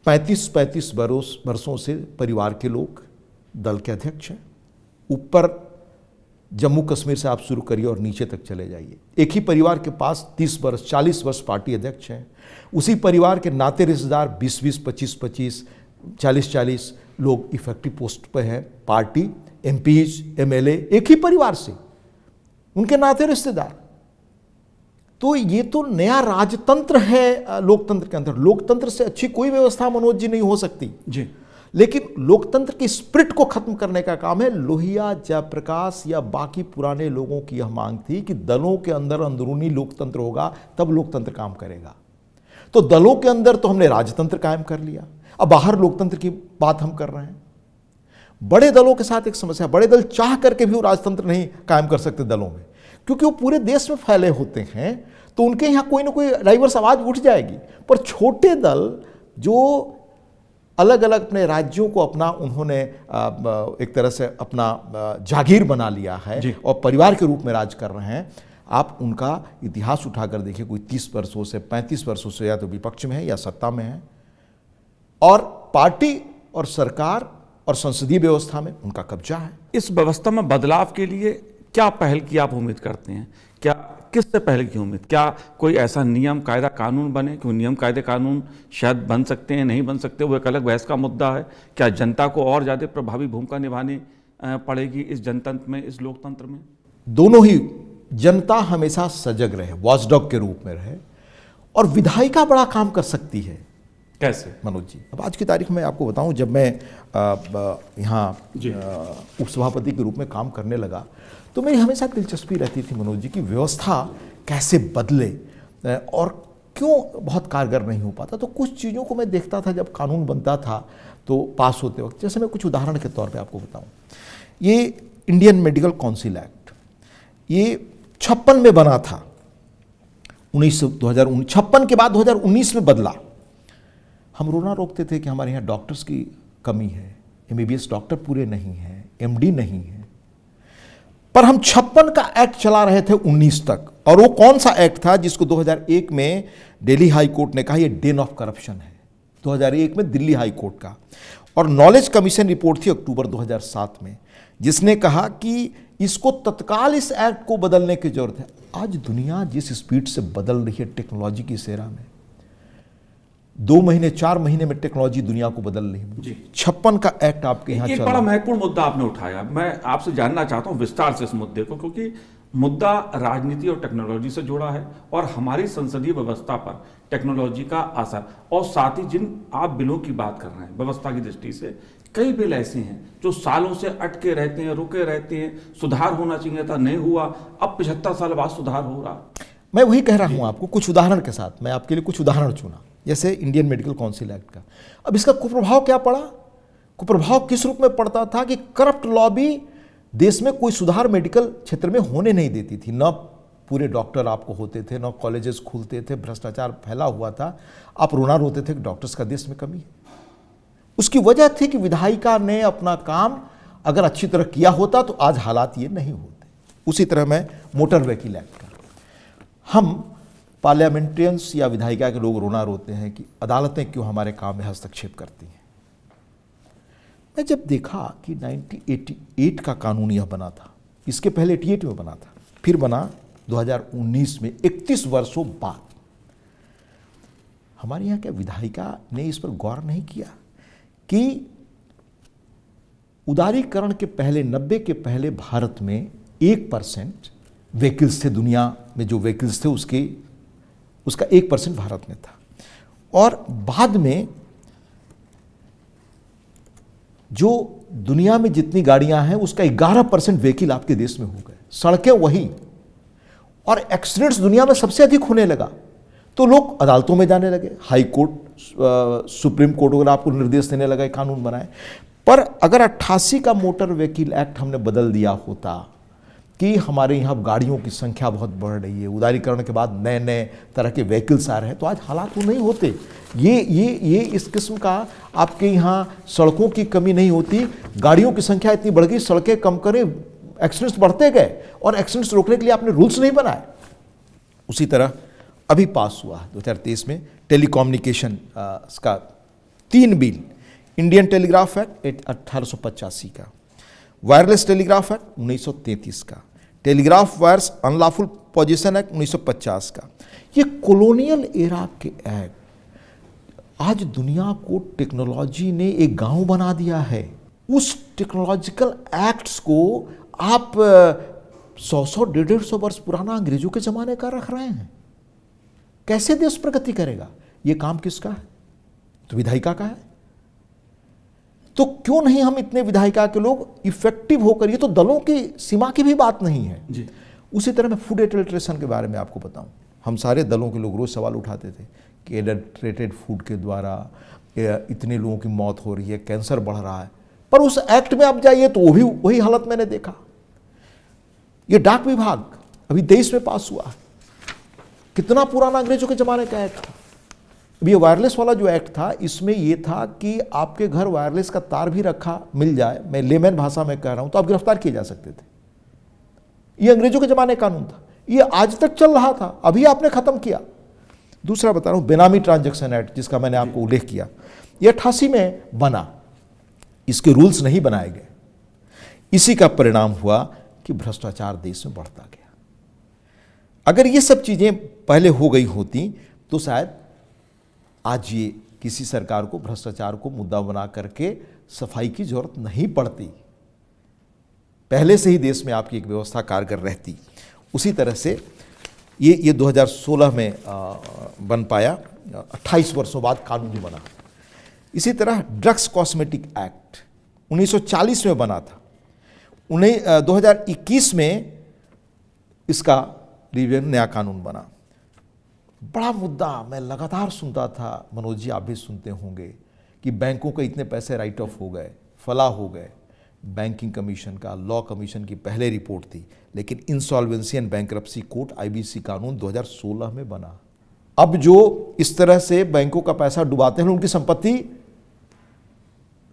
35-35 वर्षों से परिवार के लोग दल के अध्यक्ष हैं। ऊपर जम्मू कश्मीर से आप शुरू करिए और नीचे तक चले जाइए, एक ही परिवार के पास 30 वर्ष 40 वर्ष पार्टी अध्यक्ष हैं। उसी परिवार के नाते रिश्तेदार 20-20, 25-25, 40-40 लोग इफेक्टिव पोस्ट पर हैं। पार्टी, एमपीज, एमएलए एक ही परिवार से, उनके नाते रिश्तेदार। तो ये तो नया राजतंत्र है लोकतंत्र के अंदर। लोकतंत्र से अच्छी कोई व्यवस्था मनोज जी नहीं हो सकती जी। लेकिन लोकतंत्र की स्पिरिट को खत्म करने का काम है। लोहिया, जयप्रकाश या बाकी पुराने लोगों की यह मांग थी कि दलों के अंदर अंदरूनी लोकतंत्र होगा तब लोकतंत्र काम करेगा। तो दलों के अंदर तो हमने राजतंत्र कायम कर लिया, अब बाहर लोकतंत्र की बात हम कर रहे हैं। बड़े दलों के साथ एक समस्या, बड़े दल चाह करके भी वो राजतंत्र नहीं कायम कर सकते दलों में, क्योंकि वो पूरे देश में फैले होते हैं। तो उनके यहाँ कोई ना कोई डाइवर्स आवाज उठ जाएगी। पर छोटे दल जो अलग अलग अपने राज्यों को अपना उन्होंने एक तरह से अपना जागीर बना लिया है और परिवार के रूप में राज कर रहे हैं, आप उनका इतिहास उठाकर देखिए, कोई 30 वर्षों से 35 वर्षों से या तो विपक्ष में है या सत्ता में है, और पार्टी और सरकार और संसदीय व्यवस्था में उनका कब्जा है। इस व्यवस्था में बदलाव के लिए क्या पहल की आप उम्मीद करते हैं? क्या किससे पहल की उम्मीद? क्या कोई ऐसा नियम कायदा कानून बने? क्यों नियम कायदे कानून शायद बन सकते हैं, नहीं बन सकते, वो एक अलग बहस का मुद्दा है। क्या जनता को और ज़्यादा प्रभावी भूमिका निभानी पड़ेगी इस जनतंत्र में, इस लोकतंत्र में? दोनों ही। जनता हमेशा सजग रहे, वॉचडॉग के रूप में रहे, और विधायिका बड़ा काम कर सकती है। कैसे मनोज जी? अब आज की तारीख में आपको बताऊं, जब मैं यहाँ उपसभापति के रूप में काम करने लगा तो मेरी हमेशा दिलचस्पी रहती थी मनोज जी की व्यवस्था कैसे बदले और क्यों बहुत कारगर नहीं हो पाता। तो कुछ चीज़ों को मैं देखता था जब कानून बनता था तो पास होते वक्त। जैसे मैं कुछ उदाहरण के तौर पे आपको बताऊं, ये इंडियन मेडिकल काउंसिल एक्ट ये 56 में बना था, 2056 के बाद 2019 में बदला। हम रोना रोकते थे कि हमारे यहाँ डॉक्टर्स की कमी है, एमबीबीएस डॉक्टर पूरे नहीं हैं, एमडी नहीं है, पर हम 56 का एक्ट चला रहे थे 19 तक। और वो कौन सा एक्ट था जिसको 2001 में दिल्ली हाई कोर्ट ने कहा ये डेन ऑफ करप्शन है, 2001 में दिल्ली हाई कोर्ट का। और नॉलेज कमीशन रिपोर्ट थी अक्टूबर 2007 में, जिसने कहा कि इसको तत्काल इस एक्ट को बदलने की जरूरत है। आज दुनिया जिस स्पीड से बदल रही है टेक्नोलॉजी की सेरा में, 2 महीने 4 महीने में टेक्नोलॉजी दुनिया को बदल रही है। 56 का एक्ट आपके यहाँ एक बड़ा महत्वपूर्ण मुद्दा आपने उठाया। मैं आपसे जानना चाहता हूं विस्तार से इस मुद्दे को, क्योंकि मुद्दा राजनीति और टेक्नोलॉजी से जुड़ा है और हमारी संसदीय व्यवस्था पर टेक्नोलॉजी का असर, और साथ ही जिन आप बिलों की बात कर रहे हैं व्यवस्था की दृष्टि से, कई बिल ऐसे हैं जो सालों से अटके रहते हैं, रुके रहते हैं, सुधार होना चाहिए था, नहीं हुआ, अब 75 साल बाद सुधार हो रहा। मैं वही कह रहा हूं आपको, कुछ उदाहरण के साथ। मैं आपके लिए कुछ उदाहरण चुना, जैसे इंडियन मेडिकल काउंसिल एक्ट का। अब इसका कुप्रभाव क्या पड़ा? कुप्रभाव किस रूप में पड़ता था कि करप्ट लॉबी देश में कोई सुधार मेडिकल क्षेत्र में होने नहीं देती थी। न पूरे डॉक्टर आपको होते थे, न कॉलेजेस खुलते थे, भ्रष्टाचार फैला हुआ था। आप रोना रोते थे कि डॉक्टर्स का देश में कमी है। उसकी वजह थी कि विधायिका ने अपना काम अगर अच्छी तरह किया होता तो आज हालात ये नहीं होते। उसी तरह मैं मोटर व्हीकल एक्ट का, हम पार्लियामेंट्रियंस या विधायिका के लोग रोना रोते हैं कि अदालतें क्यों हमारे काम में हस्तक्षेप करती हैं। मैं जब देखा कि 1988 का कानून यह बना था, इसके पहले 88 में बना था, फिर बना 2019 में, 31 वर्षों बाद, हमारे यहाँ क्या विधायिका ने इस पर गौर नहीं किया कि उदारीकरण के पहले, 90 के पहले भारत में 1% व्हीकल्स थे, दुनिया में जो व्हीकल्स थे उसका 1% भारत में था। और बाद में जो दुनिया में जितनी गाड़ियां हैं उसका 11% व्हीकल आपके देश में हो गए। सड़कें वही, और एक्सीडेंट्स दुनिया में सबसे अधिक होने लगा। तो लोग अदालतों में जाने लगे, हाई कोर्ट, सुप्रीम कोर्ट वगैरह आपको निर्देश देने लगा, कानून बनाए। पर अगर 88 का मोटर व्हीकल एक्ट हमने बदल दिया होता कि हमारे यहाँ गाड़ियों की संख्या बहुत बढ़ रही है, उदारीकरण के बाद नए नए तरह के व्हीकल्स आ रहे हैं, तो आज हालात वो नहीं होते। ये इस किस्म का आपके यहाँ सड़कों की कमी नहीं होती, गाड़ियों की संख्या इतनी बढ़ गई, सड़कें कम करें, एक्सीडेंट्स बढ़ते गए, और एक्सीडेंट्स रोकने के लिए आपने रूल्स नहीं बनाए। उसी तरह अभी पास हुआ 2023 में टेलीकम्युनिकेशन का 3 बिल, इंडियन टेलीग्राफ एक्ट 1885 का, वायरलेस टेलीग्राफ एक्ट 1933 का, telegraph wires unlawful position act 1950 का। ये कॉलोनियल एरा के एक्ट आज दुनिया को टेक्नोलॉजी ने एक गांव बना दिया है। उस टेक्नोलॉजिकल एक्ट्स को आप 100 150 वर्ष पुराना अंग्रेजों के जमाने का रख रहे हैं। कैसे देश प्रगति करेगा? ये काम किसका है? तो विधायिका का है। तो क्यों नहीं हम इतने विधायिका के लोग इफेक्टिव होकर, ये तो दलों की सीमा की भी बात नहीं है जी। उसी तरह मैं फूड एडल्ट्रेशन के बारे में आपको बताऊं, हम सारे दलों के लोग रोज सवाल उठाते थे कि एडल्ट्रेटेड फूड के द्वारा इतने लोगों की मौत हो रही है, कैंसर बढ़ रहा है, पर उस एक्ट में आप जाइए तो वो भी वही हालत मैंने देखा। ये डाक विभाग अभी 23 में पास हुआ है, कितना पुराना अंग्रेजों के जमाने का एक्ट था। अभी ये वायरलेस वाला जो एक्ट था, इसमें ये था कि आपके घर वायरलेस का तार भी रखा मिल जाए, मैं लेमैन भाषा में कह रहा हूं, तो आप गिरफ्तार किए जा सकते थे। ये अंग्रेजों के जमाने का कानून था, ये आज तक चल रहा था, अभी आपने खत्म किया। दूसरा बता रहा हूं, बेनामी ट्रांजैक्शन एक्ट, जिसका मैंने आपको उल्लेख किया, ये 88 में बना, इसके रूल्स नहीं बनाए गए। इसी का परिणाम हुआ कि भ्रष्टाचार देश में बढ़ता गया। अगर ये सब चीजें पहले हो गई होती तो शायद आज ये किसी सरकार को भ्रष्टाचार को मुद्दा बना करके सफाई की जरूरत नहीं पड़ती, पहले से ही देश में आपकी एक व्यवस्था कारगर रहती। उसी तरह से ये 2016 में बन पाया, 28 वर्षों बाद कानूनी बना। इसी तरह ड्रग्स कॉस्मेटिक एक्ट 1940 में बना था, 2021 में इसका रिवीजन, नया कानून बना। बड़ा मुद्दा मैं लगातार सुनता था, मनोज जी आप भी सुनते होंगे, कि बैंकों के इतने पैसे राइट ऑफ हो गए, फलाह हो गए। बैंकिंग कमीशन का, लॉ कमीशन की पहले रिपोर्ट थी, लेकिन insolvency and bankruptcy code IBC कानून 2016 में बना। अब जो इस तरह से बैंकों का पैसा डुबाते हैं, उनकी संपत्ति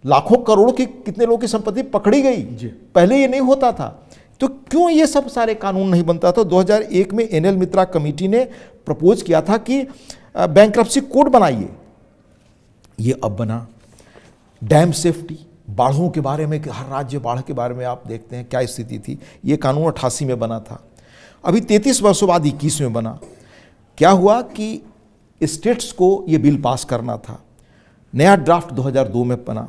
लाखों करोड़ की, कितने लोगों की संपत्ति पकड़ी गई, पहले ये नहीं होता था। तो क्यों ये सब सारे कानून नहीं बनता था? 2001 में NL मित्रा कमेटी ने प्रपोज किया था कि बैंक्रप्सी कोड बनाइए, ये अब बना। डैम सेफ्टी, बाढ़ों के बारे में, हर राज्य बाढ़ के बारे में आप देखते हैं क्या स्थिति थी, ये कानून 88 में बना था। अभी 33 वर्षों बाद 21 में बना। क्या हुआ कि स्टेट्स को ये बिल पास करना था, नया ड्राफ्ट 2002 में बना,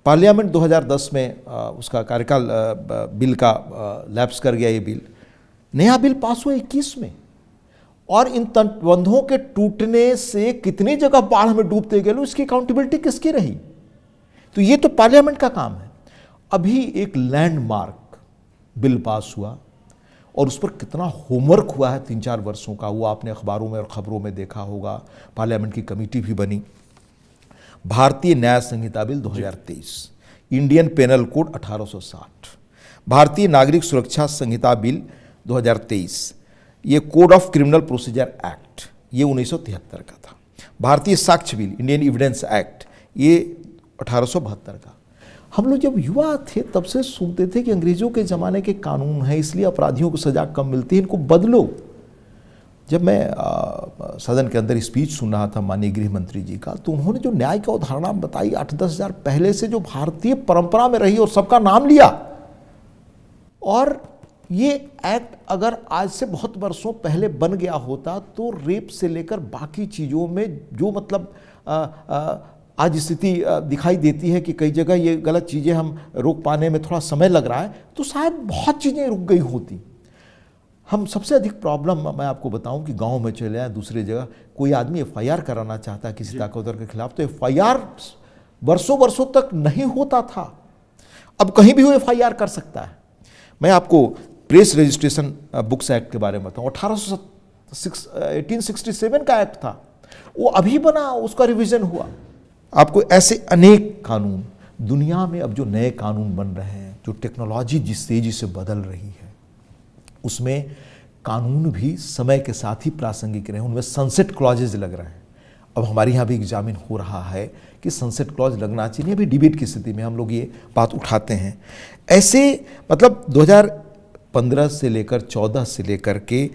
पार्लियामेंट 2010 में उसका कार्यकाल बिल का लैप्स कर गया ये बिल, नया बिल पास हुआ 21 में। और इन तटबंधों के टूटने से कितनी जगह बाढ़ में डूबते गए, इसकी अकाउंटेबिलिटी किसकी रही? तो ये तो पार्लियामेंट का काम है। अभी एक लैंडमार्क बिल पास हुआ और उस पर कितना होमवर्क हुआ है 3-4 वर्षों का, वो आपने अखबारों में और खबरों में देखा होगा। पार्लियामेंट की कमेटी भी बनी। भारतीय न्याय संहिता बिल 2023, इंडियन पेनल कोड 1860, भारतीय नागरिक सुरक्षा संहिता बिल 2023, ये code of criminal procedure act, ये 1973 का था। भारतीय साक्ष्य बिल, इंडियन एविडेंस एक्ट, ये 1872 का। हम लोग जब युवा थे तब से सुनते थे कि अंग्रेजों के ज़माने के कानून हैं, इसलिए अपराधियों को सजा कम मिलती है, इनको बदलो। जब मैं सदन के अंदर स्पीच सुन रहा था माननीय गृह मंत्री जी का, तो उन्होंने जो न्याय की अवधारणा बताई 8-10 हज़ार पहले से जो भारतीय परंपरा में रही और सबका नाम लिया, और ये एक्ट अगर आज से बहुत वर्षों पहले बन गया होता तो रेप से लेकर बाकी चीज़ों में जो मतलब आज स्थिति दिखाई देती है कि कई जगह ये गलत चीज़ें हम रोक पाने में थोड़ा समय लग रहा है, तो शायद बहुत चीज़ें रुक गई होती। हम सबसे अधिक प्रॉब्लम मैं आपको बताऊं कि गांव में चले आए, दूसरी जगह कोई आदमी FIR कराना चाहता है किसी ताकतवर के खिलाफ, तो FIR वर्षों वर्षों तक नहीं होता था। अब कहीं भी वो FIR कर सकता है। मैं आपको प्रेस रजिस्ट्रेशन बुक्स एक्ट के बारे में बताऊँ। 1867 का एक्ट था, वो अभी बना, उसका रिवीजन हुआ। आपको ऐसे अनेक कानून दुनिया में अब जो नए कानून बन रहे हैं, जो टेक्नोलॉजी जिस तेजी से बदल रही है, उसमें कानून भी समय के साथ ही प्रासंगिक रहे, उनमें सनसेट क्लॉजेज लग रहे हैं। अब हमारे यहाँ भी एग्जामिन हो रहा है कि सनसेट क्लॉज लगना चाहिए, अभी डिबेट की स्थिति में हम लोग ये बात उठाते हैं। ऐसे मतलब 2015 से लेकर 14 से लेकर के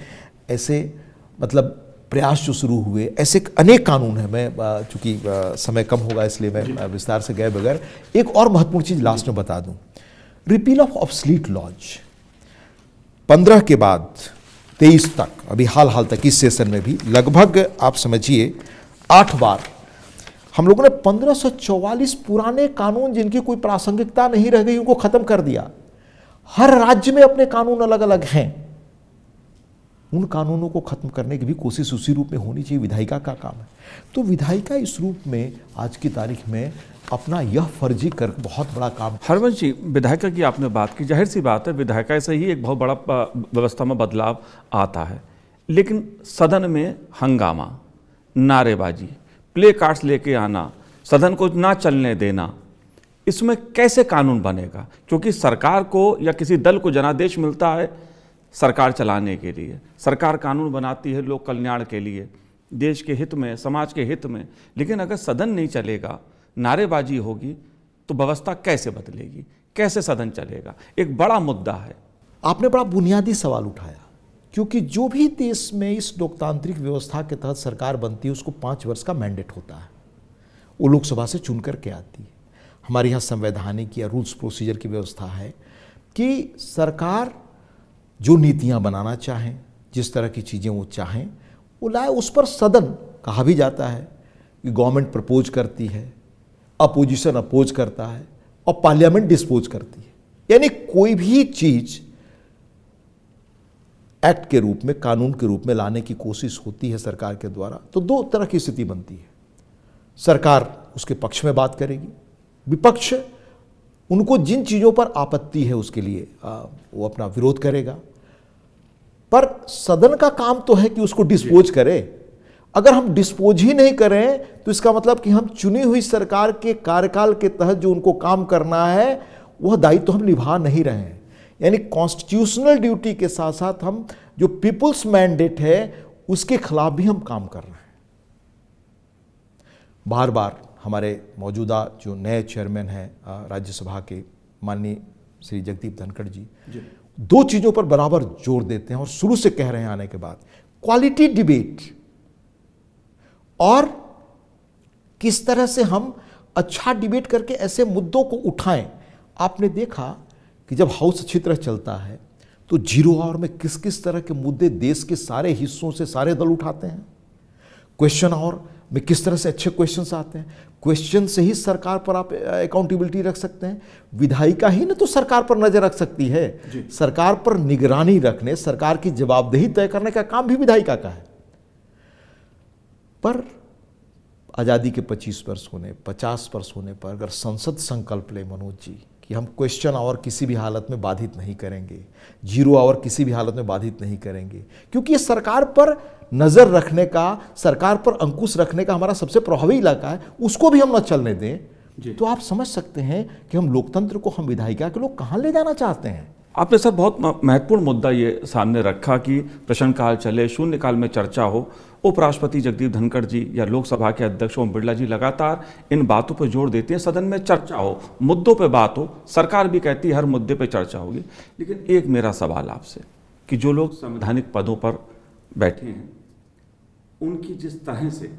ऐसे मतलब प्रयास जो शुरू हुए, ऐसे अनेक कानून हैं। मैं चूंकि समय कम होगा इसलिए मैं विस्तार से गए बगैर एक और महत्वपूर्ण चीज़ लास्ट में बता दूं। रिपील ऑफ ऑब्सलीट लॉज 15 के बाद 23 तक, अभी हाल तक इस सेशन में भी लगभग आप समझिए 8 बार हम लोगों ने 1544 पुराने कानून जिनकी कोई प्रासंगिकता नहीं रह गई उनको खत्म कर दिया। हर राज्य में अपने कानून अलग अलग हैं, उन कानूनों को खत्म करने की भी कोशिश उसी रूप में होनी चाहिए। विधायिका का काम है, तो विधायिका इस रूप में आज की तारीख में अपना यह फर्जी कर बहुत बड़ा काम। हरवंश जी, विधायिका की आपने बात की, जाहिर सी बात है विधायिका से ही एक बहुत बड़ा व्यवस्था में बदलाव आता है, लेकिन सदन में हंगामा, नारेबाजी, प्ले कार्ड्स लेके आना, सदन को ना चलने देना, इसमें कैसे कानून बनेगा? क्योंकि सरकार को या किसी दल को जनादेश मिलता है सरकार चलाने के लिए, सरकार कानून बनाती है लोक कल्याण के लिए, देश के हित में, समाज के हित में, लेकिन अगर सदन नहीं चलेगा, नारेबाजी होगी, तो व्यवस्था कैसे बदलेगी, कैसे सदन चलेगा? एक बड़ा मुद्दा है। आपने बड़ा बुनियादी सवाल उठाया, क्योंकि जो भी देश में इस लोकतांत्रिक व्यवस्था के तहत सरकार बनती है उसको 5 वर्ष का मैंडेट होता है, वो लोकसभा से चुन करके आती है। हमारे यहाँ संवैधानिक या रूल्स प्रोसीजर की व्यवस्था है कि सरकार जो नीतियाँ बनाना चाहें, जिस तरह की चीज़ें वो चाहें वो लाए, उस पर सदन कहा भी जाता है कि गवर्नमेंट प्रपोज करती है, अपोजिशन अपोज करता है और पार्लियामेंट डिस्पोज करती है। यानी कोई भी चीज़ एक्ट के रूप में, कानून के रूप में लाने की कोशिश होती है सरकार के द्वारा, तो 2 तरह की स्थिति बनती है। सरकार उसके पक्ष में बात करेगी, विपक्ष उनको जिन चीज़ों पर आपत्ति है उसके लिए वो अपना विरोध करेगा, पर सदन का काम तो है कि उसको डिस्पोज करे। अगर हम डिस्पोज ही नहीं करें तो इसका मतलब कि हम चुनी हुई सरकार के कार्यकाल के तहत जो उनको काम करना है वह दायित्व तो हम निभा नहीं रहे हैं। यानी कॉन्स्टिट्यूशनल ड्यूटी के साथ साथ हम जो पीपुल्स मैंडेट है उसके खिलाफ भी हम काम कर रहे हैं। बार बार हमारे मौजूदा जो नए चेयरमैन हैं राज्यसभा के, माननीय श्री जगदीप धनखड़ जी 2 चीज़ों पर बराबर जोर देते हैं और शुरू से कह रहे हैं आने के बाद, क्वालिटी डिबेट और किस तरह से हम अच्छा डिबेट करके ऐसे मुद्दों को उठाएं। आपने देखा कि जब हाउस अच्छी तरह चलता है तो 0 आवर में किस किस तरह के मुद्दे देश के सारे हिस्सों से सारे दल उठाते हैं। क्वेश्चन आवर में किस तरह से अच्छे क्वेश्चंस आते हैं। क्वेश्चन से ही सरकार पर आप अकाउंटेबिलिटी रख सकते हैं। विधायिका ही न तो सरकार पर नजर रख सकती है, सरकार पर निगरानी रखने, सरकार की जवाबदेही तय करने का काम भी विधायिका का है। पर आज़ादी के 25 वर्ष होने, 50 वर्ष होने पर अगर संसद संकल्प ले मनोज जी कि हम क्वेश्चन आवर किसी भी हालत में बाधित नहीं करेंगे, 0 आवर किसी भी हालत में बाधित नहीं करेंगे, क्योंकि ये सरकार पर नज़र रखने का, सरकार पर अंकुश रखने का हमारा सबसे प्रभावी इलाका है, उसको भी हम न चलने दें, तो आप समझ सकते हैं कि हम लोकतंत्र को, हम विधायिका के लोग कहाँ ले जाना चाहते हैं। आपने सर बहुत महत्वपूर्ण मुद्दा ये सामने रखा कि प्रश्नकाल चले, शून्यकाल में चर्चा हो। उपराष्ट्रपति जगदीप धनखड़ जी या लोकसभा के अध्यक्ष ओम बिरला जी लगातार इन बातों पर जोर देते हैं, सदन में चर्चा हो, मुद्दों पे बात हो। सरकार भी कहती है हर मुद्दे पे चर्चा होगी, लेकिन एक मेरा सवाल आपसे कि जो लोग संवैधानिक पदों पर बैठे हैं उनकी जिस तरह से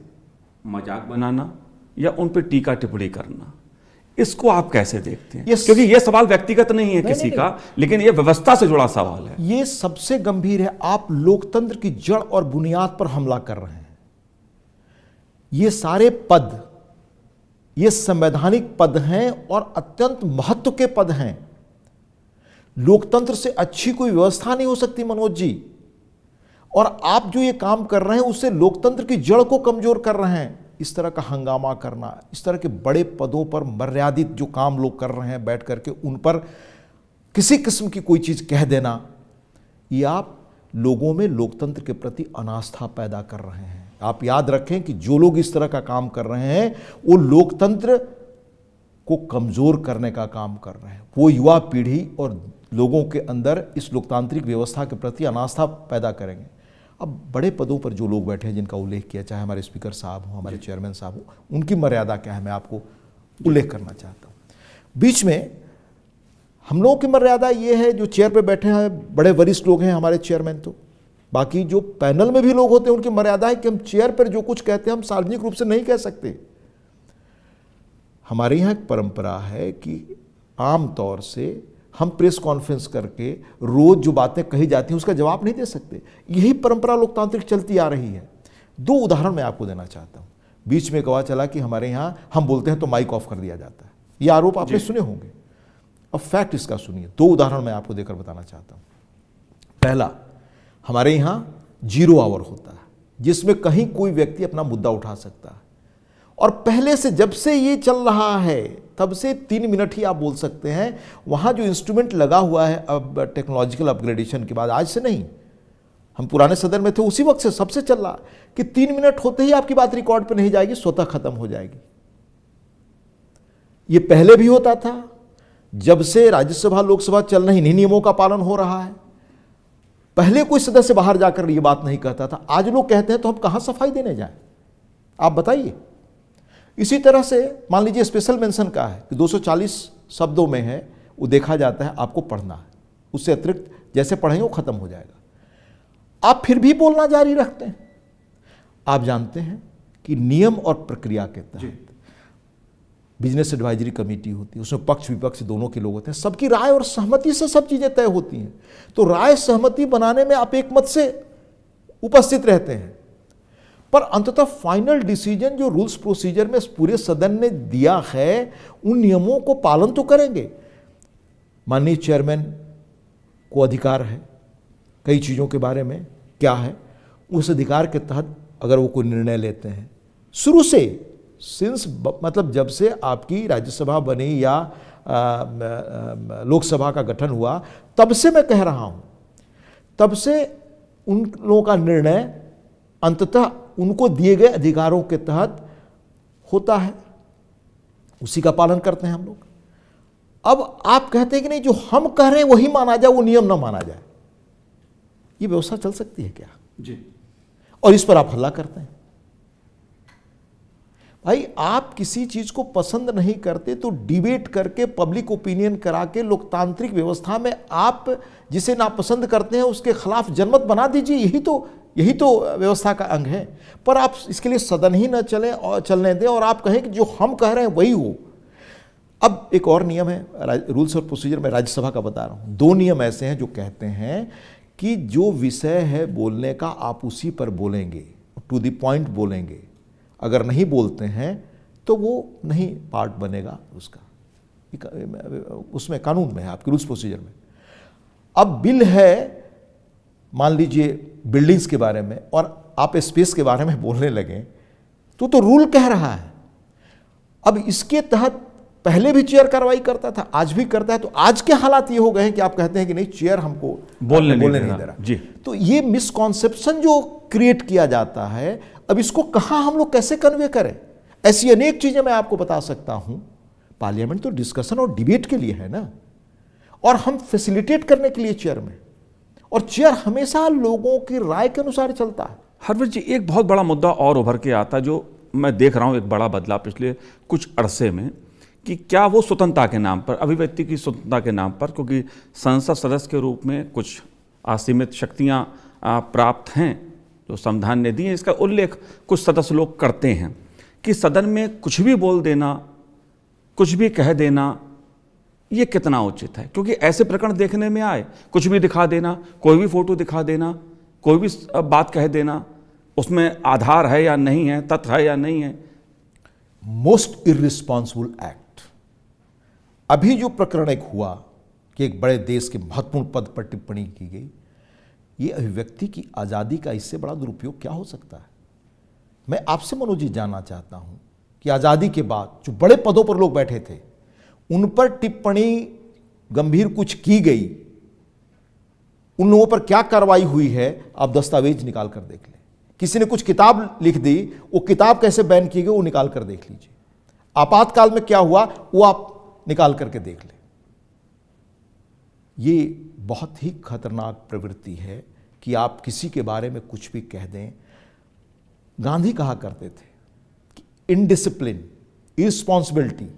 मजाक बनाना या उन पर टीका टिप्पणी करना, इसको आप कैसे देखते हैं? क्योंकि ये सवाल व्यक्तिगत नहीं है किसी का, लेकिन ये व्यवस्था से जुड़ा सवाल है। ये सबसे गंभीर है। आप लोकतंत्र की जड़ और बुनियाद पर हमला कर रहे हैं। ये सारे पद, ये संवैधानिक पद हैं और अत्यंत महत्व के पद हैं। लोकतंत्र से अच्छी कोई व्यवस्था नहीं हो सकती मनोज जी, और आप जो ये काम कर रहे हैं उससे लोकतंत्र की जड़ को कमजोर कर रहे हैं। इस तरह का हंगामा करना, इस तरह के बड़े पदों पर मर्यादित जो काम लोग कर रहे हैं बैठ करके उन पर किसी किस्म की कोई चीज़ कह देना, ये आप लोगों में लोकतंत्र के प्रति अनास्था पैदा कर रहे हैं। आप याद रखें कि जो लोग इस तरह का काम कर रहे हैं वो लोकतंत्र को कमजोर करने का काम कर रहे हैं। वो युवा पीढ़ी और लोगों के अंदर इस लोकतांत्रिक व्यवस्था के प्रति अनास्था पैदा करेंगे। अब बड़े पदों पर जो लोग बैठे हैं जिनका उल्लेख किया, चाहे हमारे स्पीकर साहब हो, हमारे चेयरमैन साहब हो, उनकी मर्यादा क्या है मैं आपको उल्लेख करना चाहता हूँ। बीच में हम लोगों की मर्यादा ये है, जो चेयर पे बैठे हैं बड़े वरिष्ठ लोग हैं हमारे चेयरमैन, तो बाकी जो पैनल में भी लोग होते हैं उनकी मर्यादा है कि हम चेयर पर जो कुछ कहते हैं हम सार्वजनिक रूप से नहीं कह सकते। हमारे यहाँ एक परंपरा है कि आम तौर से हम प्रेस कॉन्फ्रेंस करके रोज जो बातें कही जाती हैं उसका जवाब नहीं दे सकते। यही परंपरा लोकतांत्रिक चलती आ रही है। दो उदाहरण मैं आपको देना चाहता हूँ। बीच में कहा चला कि हमारे यहाँ हम बोलते हैं तो माइक ऑफ कर दिया जाता है। ये आरोप आपने सुने होंगे। अब फैक्ट इसका सुनिए। दो उदाहरण मैं आपको देकर बताना चाहता हूँ। पहला, हमारे यहाँ 0 आवर होता है जिसमें कहीं कोई व्यक्ति अपना मुद्दा उठा सकता है, और पहले से जब से ये चल रहा है तब से 3 मिनट ही आप बोल सकते हैं। वहाँ जो इंस्ट्रूमेंट लगा हुआ है अब टेक्नोलॉजिकल अपग्रेडेशन के बाद, आज से नहीं, हम पुराने सदन में थे उसी वक्त से सबसे चल रहा कि 3 मिनट होते ही आपकी बात रिकॉर्ड पे नहीं जाएगी, स्वतः खत्म हो जाएगी। ये पहले भी होता था, जब से राज्यसभा लोकसभा चल रही, इन्हीं नियमों का पालन हो रहा है। पहले कोई सदस्य बाहर जाकर ये बात नहीं कहता था, आज लोग कहते हैं तो हम कहां सफाई देने जाएं? आप बताइए। इसी तरह से मान लीजिए स्पेशल मेंशन का है कि 240 शब्दों में है, वो देखा जाता है आपको पढ़ना है, उससे अतिरिक्त जैसे पढ़ेंगे वो खत्म हो जाएगा। आप फिर भी बोलना जारी रखते हैं। आप जानते हैं कि नियम और प्रक्रिया के तहत बिजनेस एडवाइजरी कमेटी होती है, उसमें पक्ष विपक्ष दोनों के लोग होते हैं, सबकी राय और सहमति से सब चीजें तय होती हैं। तो राय सहमति बनाने में आप एक मत से उपस्थित रहते हैं, पर अंततः फाइनल डिसीजन जो रूल्स प्रोसीजर में पूरे सदन ने दिया है उन नियमों को पालन तो करेंगे। माननीय चेयरमैन को अधिकार है कई चीजों के बारे में, क्या है उस अधिकार के तहत अगर वो कोई निर्णय लेते हैं, शुरू से सिंस मतलब जब से आपकी राज्यसभा बनी या लोकसभा का गठन हुआ तब से मैं कह रहा हूं, तब से उन लोगों का निर्णय अंततः उनको दिए गए अधिकारों के तहत होता है, उसी का पालन करते हैं हम लोग। अब आप कहते हैं कि नहीं जो हम कह रहे हैं वही माना जाए, वो नियम ना माना जाए, ये व्यवस्था चल सकती है क्या? जी। और इस पर आप हल्ला करते हैं। भाई आप किसी चीज को पसंद नहीं करते तो डिबेट करके पब्लिक ओपिनियन करा के लोकतांत्रिक व्यवस्था में आप जिसे नापसंद करते हैं उसके खिलाफ जनमत बना दीजिए। यही तो व्यवस्था का अंग है। पर आप इसके लिए सदन ही न चले और चलने दें और आप कहें कि जो हम कह रहे हैं वही हो। अब एक और नियम है रूल्स और प्रोसीजर में राज्यसभा का बता रहा हूं। 2 नियम ऐसे हैं जो कहते हैं कि जो विषय है बोलने का आप उसी पर बोलेंगे, टू द पॉइंट बोलेंगे। अगर नहीं बोलते हैं तो वो नहीं पार्ट बनेगा उसका, उसमें कानून में है, आपके रूल्स प्रोसीजर में। अब बिल है मान लीजिए बिल्डिंग्स के बारे में और आप स्पेस के बारे में बोलने लगे तो रूल कह रहा है। अब इसके तहत पहले भी चेयर कार्रवाई करता था, आज भी करता है। तो आज के हालात ये हो गए हैं कि आप कहते हैं कि नहीं चेयर हमको बोलने नहीं दे रहा जी। तो ये मिसकॉन्सेप्शन जो क्रिएट किया जाता है, अब इसको कहां हम लोग कैसे कन्वे करें? ऐसी अनेक चीजें मैं आपको बता सकता हूं। पार्लियामेंट तो डिस्कशन और डिबेट के लिए है ना, और हम फैसिलिटेट करने के लिए चेयर में, और चेयर हमेशा लोगों की राय के अनुसार चलता है। हरवंश जी, एक बहुत बड़ा मुद्दा और उभर के आता जो मैं देख रहा हूं, एक बड़ा बदलाव पिछले कुछ अरसे में, कि क्या वो स्वतंत्रता के नाम पर, अभिव्यक्ति की स्वतंत्रता के नाम पर, क्योंकि संसद सदस्य के रूप में कुछ असीमित शक्तियां प्राप्त हैं जो संविधान ने दी है, इसका उल्लेख कुछ सदस्य लोग करते हैं कि सदन में कुछ भी बोल देना, कुछ भी कह देना, ये कितना उचित है? क्योंकि ऐसे प्रकरण देखने में आए, कुछ भी दिखा देना, कोई भी फोटो दिखा देना, कोई भी बात कह देना, उसमें आधार है या नहीं है, तथ्य है या नहीं है। Most irresponsible act. अभी जो प्रकरण एक हुआ कि एक बड़े देश के महत्वपूर्ण पद पर टिप्पणी की गई, ये अभिव्यक्ति की आजादी का इससे बड़ा दुरुपयोग क्या हो सकता है? मैं आपसे मनोज जी जानना चाहता हूं कि आजादी के बाद जो बड़े पदों पर लोग बैठे थे उन पर टिप्पणी गंभीर कुछ की गई, उन लोगों पर क्या कार्रवाई हुई है, आप दस्तावेज निकाल कर देख लें। किसी ने कुछ किताब लिख दी, वो किताब कैसे बैन की गई वो निकाल कर देख लीजिए। आपातकाल में क्या हुआ वो आप निकाल करके देख लें। ये बहुत ही खतरनाक प्रवृत्ति है कि आप किसी के बारे में कुछ भी कह दें। गांधी कहा करते थे कि इनडिसिप्लिन, इररिस्पॉन्सिबिलिटी,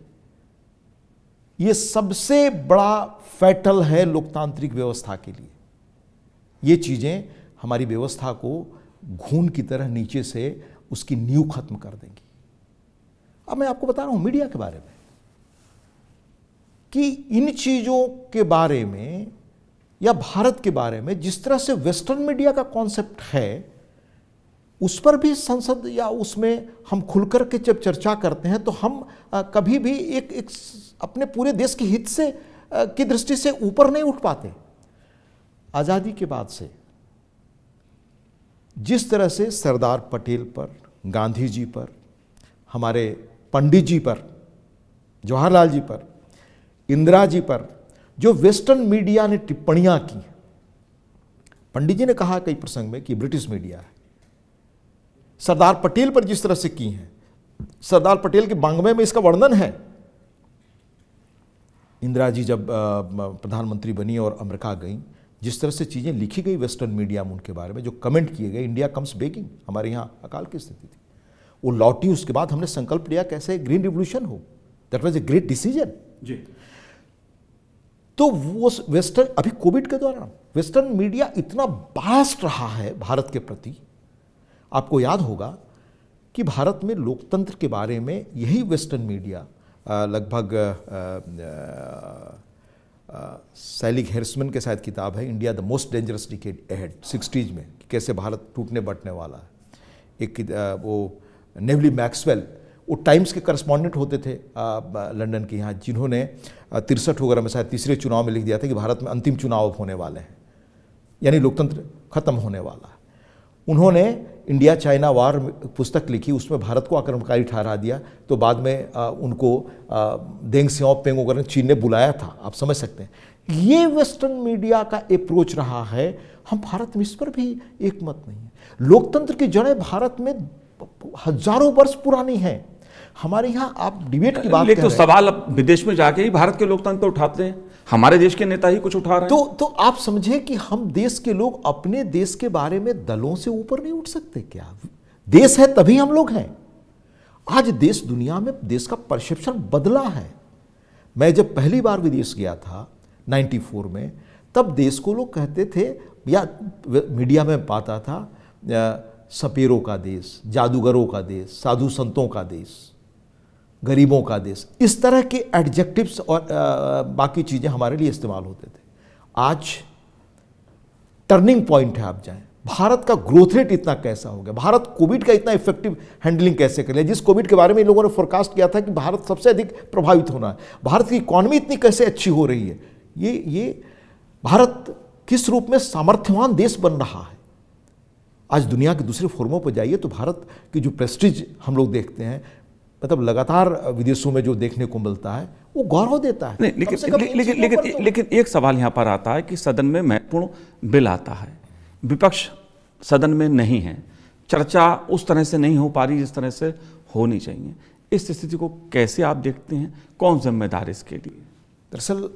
ये सबसे बड़ा फैटल है लोकतांत्रिक व्यवस्था के लिए। ये चीजें हमारी व्यवस्था को घून की तरह नीचे से उसकी नींव खत्म कर देंगी। अब मैं आपको बता रहा हूं मीडिया के बारे में कि इन चीजों के बारे में या भारत के बारे में जिस तरह से वेस्टर्न मीडिया का कॉन्सेप्ट है, उस पर भी संसद या उसमें हम खुलकर के जब चर्चा करते हैं तो हम कभी भी एक अपने पूरे देश के हित से की दृष्टि से ऊपर नहीं उठ पाते। आजादी के बाद से जिस तरह से सरदार पटेल पर, गांधी जी पर, हमारे पंडित जी पर, जवाहरलाल जी पर, इंदिरा जी पर जो वेस्टर्न मीडिया ने टिप्पणियां की, पंडित जी ने कहा कई प्रसंग में कि ब्रिटिश मीडिया है। सरदार पटेल पर जिस तरह से की हैं, सरदार पटेल के बांग्मय में इसका वर्णन है। इंदिरा जी जब प्रधानमंत्री बनी और अमेरिका गई, जिस तरह से चीज़ें लिखी गई वेस्टर्न मीडिया में उनके बारे में, जो कमेंट किए गए, इंडिया कम्स बेगिंग, हमारे यहाँ अकाल की स्थिति थी, वो लौटी। उसके बाद हमने संकल्प लिया कैसे ग्रीन रिवोल्यूशन हो। That was a great decision जी। तो वो वेस्टर्न, अभी कोविड के दौरान वेस्टर्न मीडिया इतना बास्ट रहा है भारत के प्रति। आपको याद होगा कि भारत में लोकतंत्र के बारे में यही वेस्टर्न मीडिया लगभग सैलिक हेर्समैन के साथ किताब है, India the most dangerous decade ahead, 60s में, कि कैसे भारत टूटने बटने वाला है। एक वो नेवली मैक्सवेल, वो टाइम्स के करस्पॉन्डेंट होते थे लंदन के यहाँ, जिन्होंने 63 वगैरह में शायद तीसरे चुनाव में लिख दिया था कि भारत में अंतिम चुनाव होने वाले हैं, यानी लोकतंत्र खत्म होने वाला है। उन्होंने इंडिया चाइना वार पुस्तक लिखी, उसमें भारत को आक्रमणकारी ठहरा दिया। तो बाद में उनको देंग सियाओपिंग वगैरह चीन ने बुलाया था। आप समझ सकते हैं ये वेस्टर्न मीडिया का अप्रोच रहा है। हम भारत में इस पर भी एक मत नहीं है। लोकतंत्र की जड़ें भारत में हजारों वर्ष पुरानी हैं। हमारे यहाँ आप डिबेट की बात लेकिन तो सवाल अब विदेश में जाके ही भारत के लोकतंत्र पर उठाते हैं, हमारे देश के नेता ही कुछ उठा रहे हैं। तो आप समझे कि हम देश के लोग अपने देश के बारे में दलों से ऊपर नहीं उठ सकते क्या? देश है तभी हम लोग हैं। आज देश दुनिया में, देश का परसेप्शन बदला है। मैं जब पहली बार विदेश गया था 94 में, तब देश को लोग कहते थे, या मीडिया में पाता था, सपेरों का देश, जादूगरों का देश, साधु संतों का देश, गरीबों का देश। इस तरह के एडजेक्टिव्स और बाकी चीज़ें हमारे लिए इस्तेमाल होते थे। आज टर्निंग पॉइंट है। आप जाएं, भारत का ग्रोथ रेट इतना कैसा हो गया, भारत कोविड का इतना इफेक्टिव हैंडलिंग कैसे कर लिया। जिस कोविड के बारे में इन लोगों ने फोरकास्ट किया था कि भारत सबसे अधिक प्रभावित होना है, भारत की इकॉनमी इतनी कैसे अच्छी हो रही है, ये भारत किस रूप में सामर्थ्यवान देश बन रहा है। आज दुनिया के दूसरे फोरमों पर जाइए तो भारत की जो प्रेस्टीज हम लोग देखते हैं, मतलब लगातार विदेशों में जो देखने को मिलता है, वो गौरव देता है। नहीं, लेकिन एक सवाल यहाँ पर आता है कि सदन में महत्वपूर्ण बिल आता है, विपक्ष सदन में नहीं है, चर्चा उस तरह से नहीं हो पा रही जिस तरह से होनी चाहिए। इस स्थिति को कैसे आप देखते हैं? कौन जिम्मेदार इसके लिए? दरअसल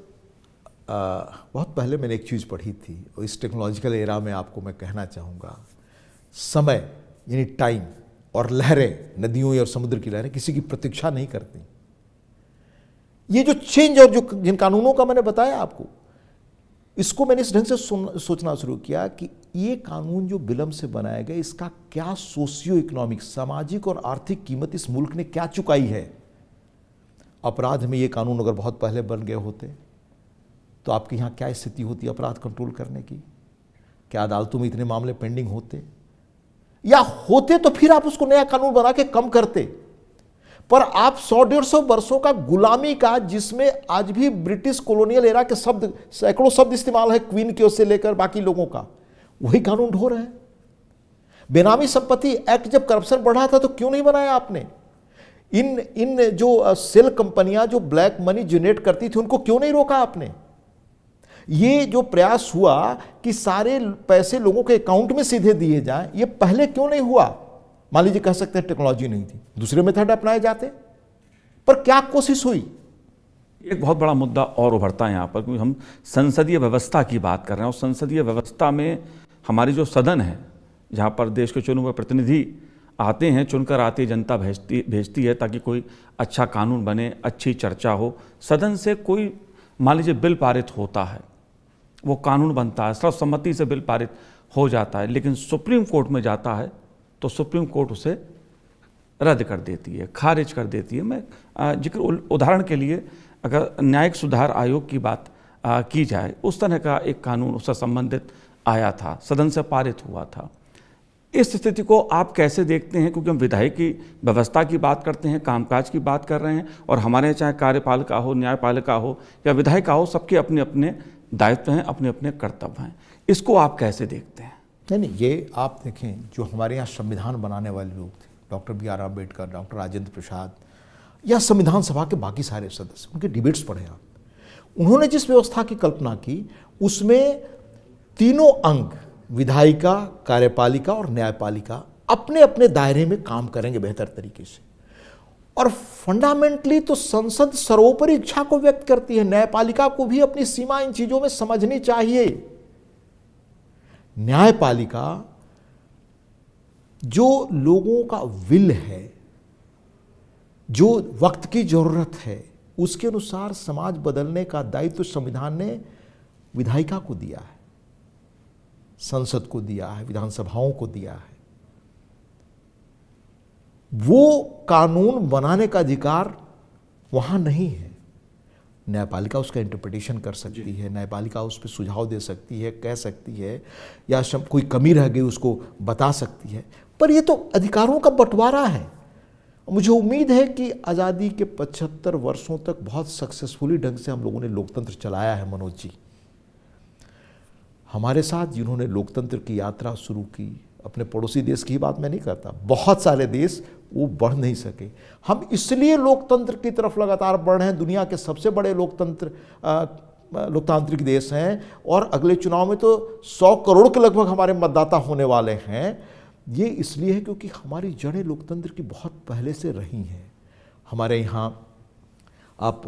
बहुत पहले मैंने एक चीज़ पढ़ी थी, और इस टेक्नोलॉजिकल एरा में आपको मैं कहना चाहूँगा, समय यानी टाइम और लहरें, नदियों और समुद्र की लहरें किसी की प्रतीक्षा नहीं करती। ये जो चेंज और जो जिन कानूनों का मैंने बताया आपको, इसको मैंने इस ढंग से सोचना शुरू किया कि ये कानून जो विलंब से बनाए गए, इसका क्या सोशियो इकोनॉमिक, सामाजिक और आर्थिक कीमत इस मुल्क ने क्या चुकाई है। अपराध में ये कानून अगर बहुत पहले बन गए होते तो आपके यहाँ क्या स्थिति होती अपराध कंट्रोल करने की? क्या अदालतों में इतने मामले पेंडिंग होते? या होते तो फिर आप उसको नया कानून बना के कम करते। पर आप 100-150 वर्षों का गुलामी का, जिसमें आज भी ब्रिटिश कॉलोनियल एरा के शब्द, सैकड़ों शब्द इस्तेमाल है क्वीन के से लेकर बाकी लोगों का, वही कानून ढो रहे हैं। बेनामी संपत्ति एक्ट जब करप्शन बढ़ा था तो क्यों नहीं बनाया आपने? इन जो सेल कंपनियां जो ब्लैक मनी जनरेट करती थी, उनको क्यों नहीं रोका आपने? ये जो प्रयास हुआ कि सारे पैसे लोगों के अकाउंट में सीधे दिए जाएं, ये पहले क्यों नहीं हुआ? मान लीजिए कह सकते हैं टेक्नोलॉजी नहीं थी, दूसरे मेथड अपनाए जाते, पर क्या कोशिश हुई? एक बहुत बड़ा मुद्दा और उभरता है यहाँ पर, क्योंकि हम संसदीय व्यवस्था की बात कर रहे हैं और संसदीय व्यवस्था में हमारी जो सदन है, जहाँ पर देश के चुने हुए प्रतिनिधि आते हैं, चुनकर आती है, जनता भेजती है ताकि कोई अच्छा कानून बने, अच्छी चर्चा हो। सदन से कोई मान लीजिए बिल पारित होता है, वो कानून बनता है, सर्वसम्मति से बिल पारित हो जाता है, लेकिन सुप्रीम कोर्ट में जाता है तो सुप्रीम कोर्ट उसे रद्द कर देती है, खारिज कर देती है। मैं उदाहरण के लिए अगर न्यायिक सुधार आयोग की बात की जाए, उस तरह का एक कानून उससे संबंधित आया था, सदन से पारित हुआ था। इस स्थिति को आप कैसे देखते हैं? क्योंकि हम विधायी की व्यवस्था की बात करते हैं, कामकाज की बात कर रहे हैं, और हमारे चाहे कार्यपालिका हो, न्यायपालिका हो या विधायिका हो, सबके अपने अपने दायित्व हैं, अपने अपने कर्तव्य हैं। इसको आप कैसे देखते हैं? नहीं, ये आप देखें, जो हमारे यहाँ संविधान बनाने वाले लोग थे, doctor B R. Ambedkar, doctor Rajendra Prasad या संविधान सभा के बाकी सारे सदस्य, उनके डिबेट्स पढ़े आप, उन्होंने जिस व्यवस्था की कल्पना की उसमें तीनों अंग, विधायिका, कार्यपालिका और न्यायपालिका, अपने अपने दायरे में काम करेंगे बेहतर तरीके से। और फंडामेंटली तो संसद सर्वोपरि इच्छा को व्यक्त करती है, न्यायपालिका को भी अपनी सीमा इन चीजों में समझनी चाहिए। न्यायपालिका जो लोगों का विल है, जो वक्त की जरूरत है, उसके अनुसार समाज बदलने का दायित्व संविधान ने विधायिका को दिया है, संसद को दिया है, विधानसभाओं को दिया है। वो कानून बनाने का अधिकार वहां नहीं है। न्यायपालिका उसका इंटरप्रिटेशन कर सकती है, न्यायपालिका उस पर सुझाव दे सकती है, कह सकती है, या कोई कमी रह गई उसको बता सकती है, पर ये तो अधिकारों का बंटवारा है। मुझे उम्मीद है कि आज़ादी के 75 वर्षों तक बहुत सक्सेसफुली ढंग से हम लोगों ने लोकतंत्र चलाया है। मनोज जी, हमारे साथ जिन्होंने लोकतंत्र की यात्रा शुरू की, अपने पड़ोसी देश की बात मैं नहीं करता, बहुत सारे देश वो बढ़ नहीं सके। हम इसलिए लोकतंत्र की तरफ लगातार बढ़ रहे हैं, दुनिया के सबसे बड़े लोकतांत्रिक देश हैं, और अगले चुनाव में तो 100 करोड़ के लगभग हमारे मतदाता होने वाले हैं। ये इसलिए है क्योंकि हमारी जड़ें लोकतंत्र की बहुत पहले से रही हैं। हमारे यहाँ आप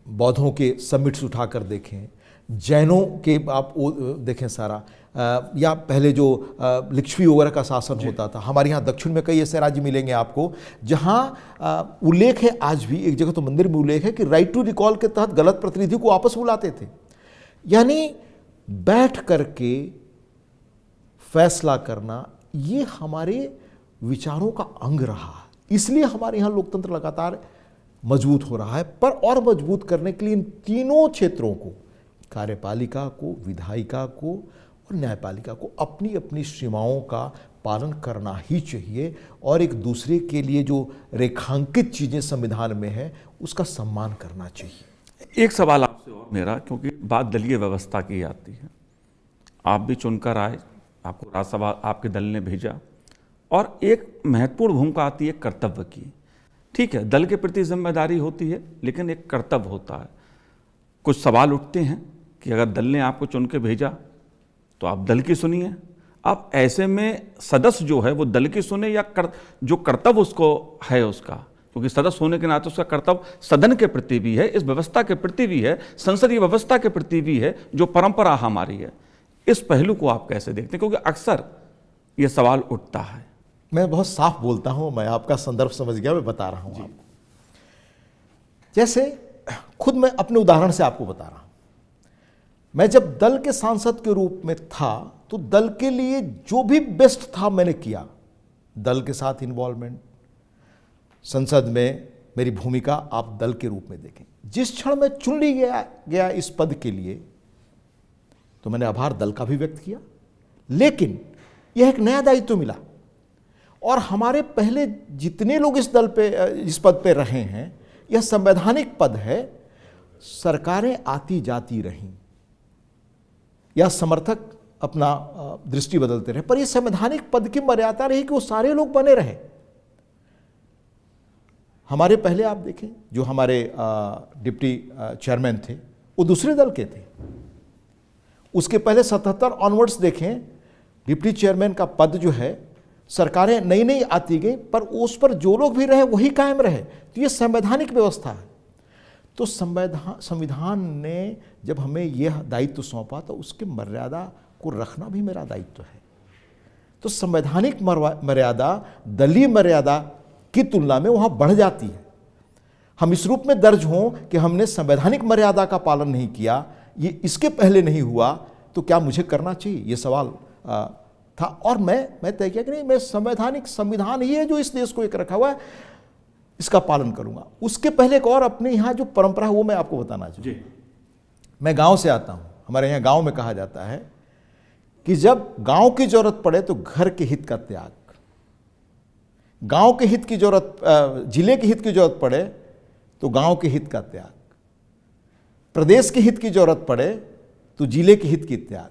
बौद्धों के समिट्स उठाकर देखें, जैनों के आप देखें सारा, या पहले जो लिच्छवी वगैरह का शासन होता था। हमारे यहाँ दक्षिण में कई ऐसे राज्य मिलेंगे आपको जहाँ उल्लेख है, आज भी एक जगह तो मंदिर में उल्लेख है कि राइट टू रिकॉल के तहत गलत प्रतिनिधि को वापस बुलाते थे। यानी बैठ करके फैसला करना, ये हमारे विचारों का अंग रहा, इसलिए हमारे यहाँ लोकतंत्र लगातार मजबूत हो रहा है। पर और मजबूत करने के लिए इन तीनों क्षेत्रों को, कार्यपालिका को, विधायिका को और न्यायपालिका को, अपनी अपनी सीमाओं का पालन करना ही चाहिए, और एक दूसरे के लिए जो रेखांकित चीज़ें संविधान में है उसका सम्मान करना चाहिए। एक सवाल आपसे और मेरा, क्योंकि बात दलीय व्यवस्था की आती है, आप भी चुनकर आए, आपको राज्यसभा आपके दल ने भेजा, और एक महत्वपूर्ण भूमिका आती है कर्तव्य की। ठीक है, दल के प्रति जिम्मेदारी होती है, लेकिन एक कर्तव्य होता है। कुछ सवाल उठते हैं कि अगर दल ने आपको चुन के भेजा तो आप दल की सुनिए। आप ऐसे में सदस्य जो है वो दल की सुने या जो कर्तव्य उसको है उसका, क्योंकि सदस्य होने के नाते उसका कर्तव्य सदन के प्रति भी है, इस व्यवस्था के प्रति भी है, संसदीय व्यवस्था के प्रति भी है, जो परंपरा हमारी है। इस पहलू को आप कैसे देखते हैं? क्योंकि अक्सर ये सवाल उठता है। मैं बहुत साफ बोलता हूं, मैं आपका संदर्भ समझ गया, मैं बता रहा हूं आपको। जैसे खुद मैं अपने उदाहरण से आपको बता रहा हूं। मैं जब दल के सांसद के रूप में था तो दल के लिए जो भी बेस्ट था मैंने किया। दल के साथ इन्वॉल्वमेंट, संसद में मेरी भूमिका आप दल के रूप में देखें। जिस क्षण मैं चुन ली गया इस पद के लिए तो मैंने आभार दल का भी व्यक्त किया, लेकिन यह एक नया दायित्व मिला, और हमारे पहले जितने लोग इस पद पे रहे हैं, यह संवैधानिक पद है। सरकारें आती जाती रहीं या समर्थक अपना दृष्टि बदलते रहे, पर यह संवैधानिक पद की मर्यादा रही कि वो सारे लोग बने रहे। हमारे पहले आप देखें, जो हमारे डिप्टी चेयरमैन थे, वो दूसरे दल के थे। उसके पहले 77 ऑनवर्ड्स देखें, डिप्टी चेयरमैन का पद जो है, सरकारें नई नई आती गई पर उस पर जो लोग भी रहे वही कायम रहे। तो ये संवैधानिक व्यवस्था है। तो संविधान ने जब हमें यह दायित्व सौंपा तो उसकी मर्यादा को रखना भी मेरा दायित्व है। तो संवैधानिक मर्यादा दलीय मर्यादा की तुलना में वहां बढ़ जाती है। हम इस रूप में दर्ज हों कि हमने संवैधानिक मर्यादा का पालन नहीं किया, ये इसके पहले नहीं हुआ, तो क्या मुझे करना चाहिए, ये सवाल था। और मैं तय किया कि नहीं, मैं संविधान ही है जो इस देश को एक रखा हुआ है, इसका पालन करूंगा। उसके पहले एक और अपने यहाँ जो परंपरा है वो मैं आपको बताना चाहिए। मैं गांव से आता हूं। हमारे यहाँ गांव में कहा जाता है कि जब गांव की जरूरत पड़े तो घर के हित का त्याग, गांव के हित की जरूरत, जिले के हित की जरूरत पड़े तो गांव के हित का त्याग, प्रदेश के हित की जरूरत पड़े तो जिले के हित की त्याग,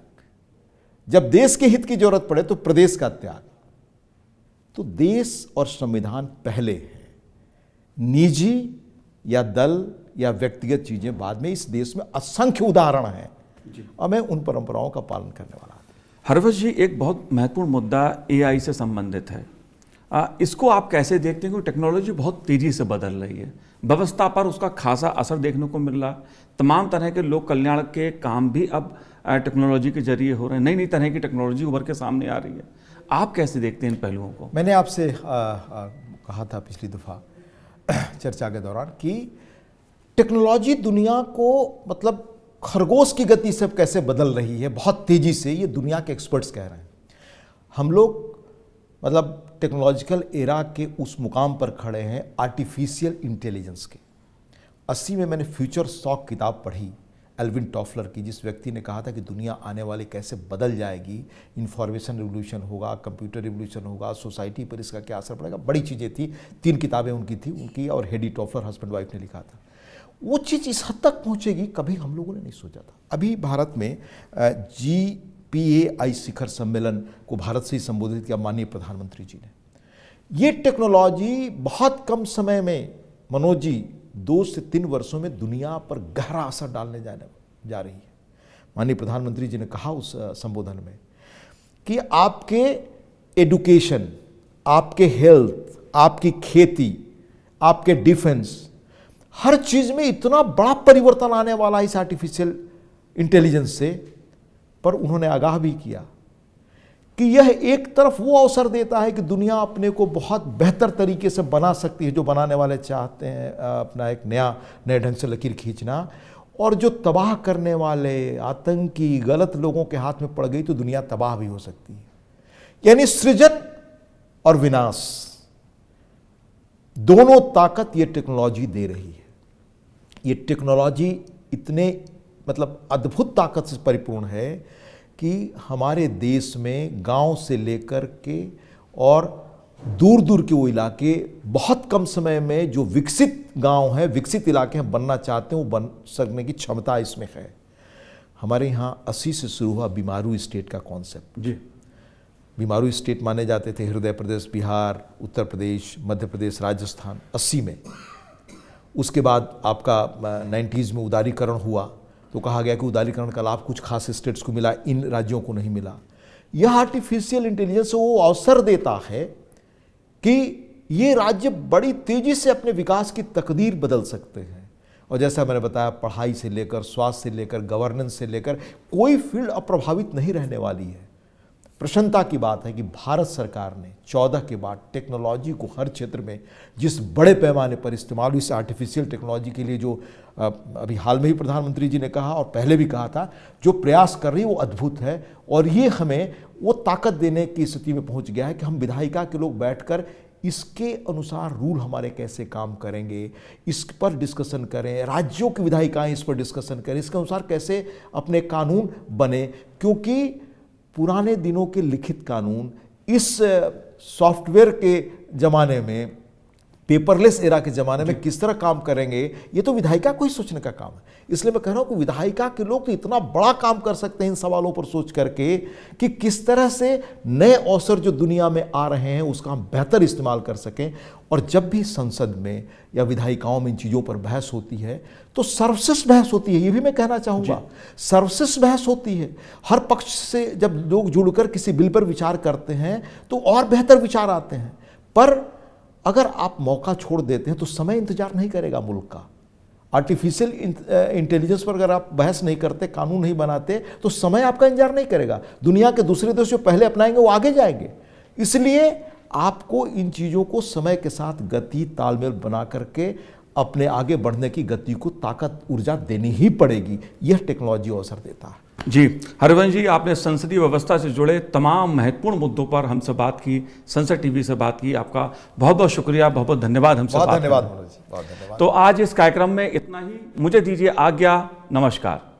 जब देश के हित की जरूरत पड़े तो प्रदेश का त्याग। तो देश और संविधान पहले है, निजी या दल या व्यक्तिगत चीजें बाद में। इस देश में असंख्य उदाहरण हैं और मैं उन परंपराओं का पालन करने वाला हूं। हरवंश जी, एक बहुत महत्वपूर्ण मुद्दा एआई से संबंधित है। इसको आप कैसे देखते हैं? क्योंकि टेक्नोलॉजी बहुत तेजी से बदल रही है, व्यवस्था पर उसका खासा असर देखने को मिल रहा है। तमाम तरह के लोक कल्याण के काम भी अब टेक्नोलॉजी के जरिए हो रहे हैं, नई नई तरह की टेक्नोलॉजी उभर के सामने आ रही है। आप कैसे देखते हैं इन पहलुओं को? मैंने आपसे कहा था पिछली दफा चर्चा के दौरान कि टेक्नोलॉजी दुनिया को मतलब खरगोश की गति से कैसे बदल रही है, बहुत तेजी से। ये दुनिया के एक्सपर्ट्स कह रहे हैं। हम लोग मतलब टेक्नोलॉजिकल एरा के उस मुकाम पर खड़े हैं आर्टिफिशियल इंटेलिजेंस के। 80 में मैंने फ्यूचर शॉक किताब पढ़ी एल्विन टॉफलर की, जिस व्यक्ति ने कहा था कि दुनिया आने वाली कैसे बदल जाएगी, इंफॉर्मेशन रिवोल्यूशन होगा, कंप्यूटर रिवोल्यूशन होगा, सोसाइटी पर इसका क्या असर पड़ेगा। बड़ी चीज़ें थी, 3 किताबें उनकी और हेडी टॉफलर हस्बैंड वाइफ ने लिखा था। वो चीज़ इस हद तक पहुँचेगी कभी हम लोगों ने नहीं सोचा था। अभी भारत में GPAI शिखर सम्मेलन को भारत से ही संबोधित किया माननीय प्रधानमंत्री जी ने। ये टेक्नोलॉजी बहुत कम समय में, मनोज जी, 2 से 3 वर्षों में दुनिया पर गहरा असर डालने जा रही है। माननीय प्रधानमंत्री जी ने कहा उस संबोधन में कि आपके एडुकेशन, आपके हेल्थ, आपकी खेती, आपके डिफेंस, हर चीज में इतना बड़ा परिवर्तन आने वाला है इस आर्टिफिशियल इंटेलिजेंस से। पर उन्होंने आगाह भी किया कि यह एक तरफ वो अवसर देता है कि दुनिया अपने को बहुत बेहतर तरीके से बना सकती है, जो बनाने वाले चाहते हैं अपना एक नए ढंग से लकीर खींचना, और जो तबाह करने वाले आतंकी गलत लोगों के हाथ में पड़ गई तो दुनिया तबाह भी हो सकती है। यानी सृजन और विनाश दोनों ताकत ये टेक्नोलॉजी दे रही है। ये टेक्नोलॉजी इतने मतलब अद्भुत ताकत से परिपूर्ण है कि हमारे देश में गांव से लेकर के और दूर दूर के वो इलाके बहुत कम समय में जो विकसित गांव हैं, विकसित इलाके हैं, बनना चाहते हैं, वो बन सकने की क्षमता इसमें है। हमारे यहाँ 80 से शुरू हुआ बीमारू स्टेट का कॉन्सेप्ट। जी, बीमारू स्टेट माने जाते थे हृदय प्रदेश, बिहार, उत्तर प्रदेश, मध्य प्रदेश, राजस्थान 80 में। उसके बाद आपका 90s में उदारीकरण हुआ तो कहा गया कि उदारीकरण का लाभ कुछ खास स्टेट्स को मिला, इन राज्यों को नहीं मिला। यह आर्टिफिशियल इंटेलिजेंस वो अवसर देता है कि ये राज्य बड़ी तेजी से अपने विकास की तकदीर बदल सकते हैं। और जैसा मैंने बताया, पढ़ाई से लेकर स्वास्थ्य से लेकर गवर्नेंस से लेकर कोई फील्ड अप्रभावित नहीं रहने वाली है। प्रसन्नता की बात है कि भारत सरकार ने 14 के बाद टेक्नोलॉजी को हर क्षेत्र में जिस बड़े पैमाने पर इस्तेमाल, इस आर्टिफिशियल टेक्नोलॉजी के लिए जो अभी हाल में ही प्रधानमंत्री जी ने कहा और पहले भी कहा था, जो प्रयास कर रही है वो अद्भुत है। और ये हमें वो ताकत देने की स्थिति में पहुंच गया है कि हम विधायिका के लोग बैठकर इसके अनुसार रूल हमारे कैसे काम करेंगे, इस पर डिस्कशन करें, राज्यों की विधायिकाएं इस पर डिस्कशन करें, इसके अनुसार कैसे अपने कानून बने। क्योंकि पुराने दिनों के लिखित कानून इस सॉफ्टवेयर के ज़माने में पेपरलेस एरा के ज़माने में किस तरह काम करेंगे, ये तो विधायिका को ही सोचने का काम है। इसलिए मैं कह रहा हूँ कि विधायिका के लोग तो इतना बड़ा काम कर सकते हैं इन सवालों पर सोच करके कि किस तरह से नए अवसर जो दुनिया में आ रहे हैं उसका हम बेहतर इस्तेमाल कर सकें। और जब भी संसद में या विधायिकाओं में इन चीज़ों पर बहस होती है तो सर्वश्रेष्ठ बहस होती है, ये भी मैं कहना चाहूँगा। सर्वश्रेष्ठ बहस होती है। हर पक्ष से जब लोग जुड़कर किसी बिल पर विचार करते हैं तो और बेहतर विचार आते हैं। पर अगर आप मौका छोड़ देते हैं तो समय इंतजार नहीं करेगा मुल्क का। आर्टिफिशियल इंटेलिजेंस पर अगर आप बहस नहीं करते, कानून नहीं बनाते, तो समय आपका इंतजार नहीं करेगा। दुनिया के दूसरे देश जो पहले अपनाएंगे वो आगे जाएंगे। इसलिए आपको इन चीज़ों को समय के साथ गति तालमेल बना करके अपने आगे बढ़ने की गति को ताकत ऊर्जा देनी ही पड़ेगी। यह टेक्नोलॉजी अवसर देता है। जी हरिवंश जी, आपने संसदीय व्यवस्था से जुड़े तमाम महत्वपूर्ण मुद्दों पर हमसे बात की, संसद टीवी से बात की। आपका बहुत बहुत शुक्रिया, बहुत बहुत धन्यवाद हमसे बात करने। धन्यवाद मनोज जी, बहुत धन्यवाद। तो आज इस कार्यक्रम में इतना ही। मुझे दीजिए आज्ञा। नमस्कार।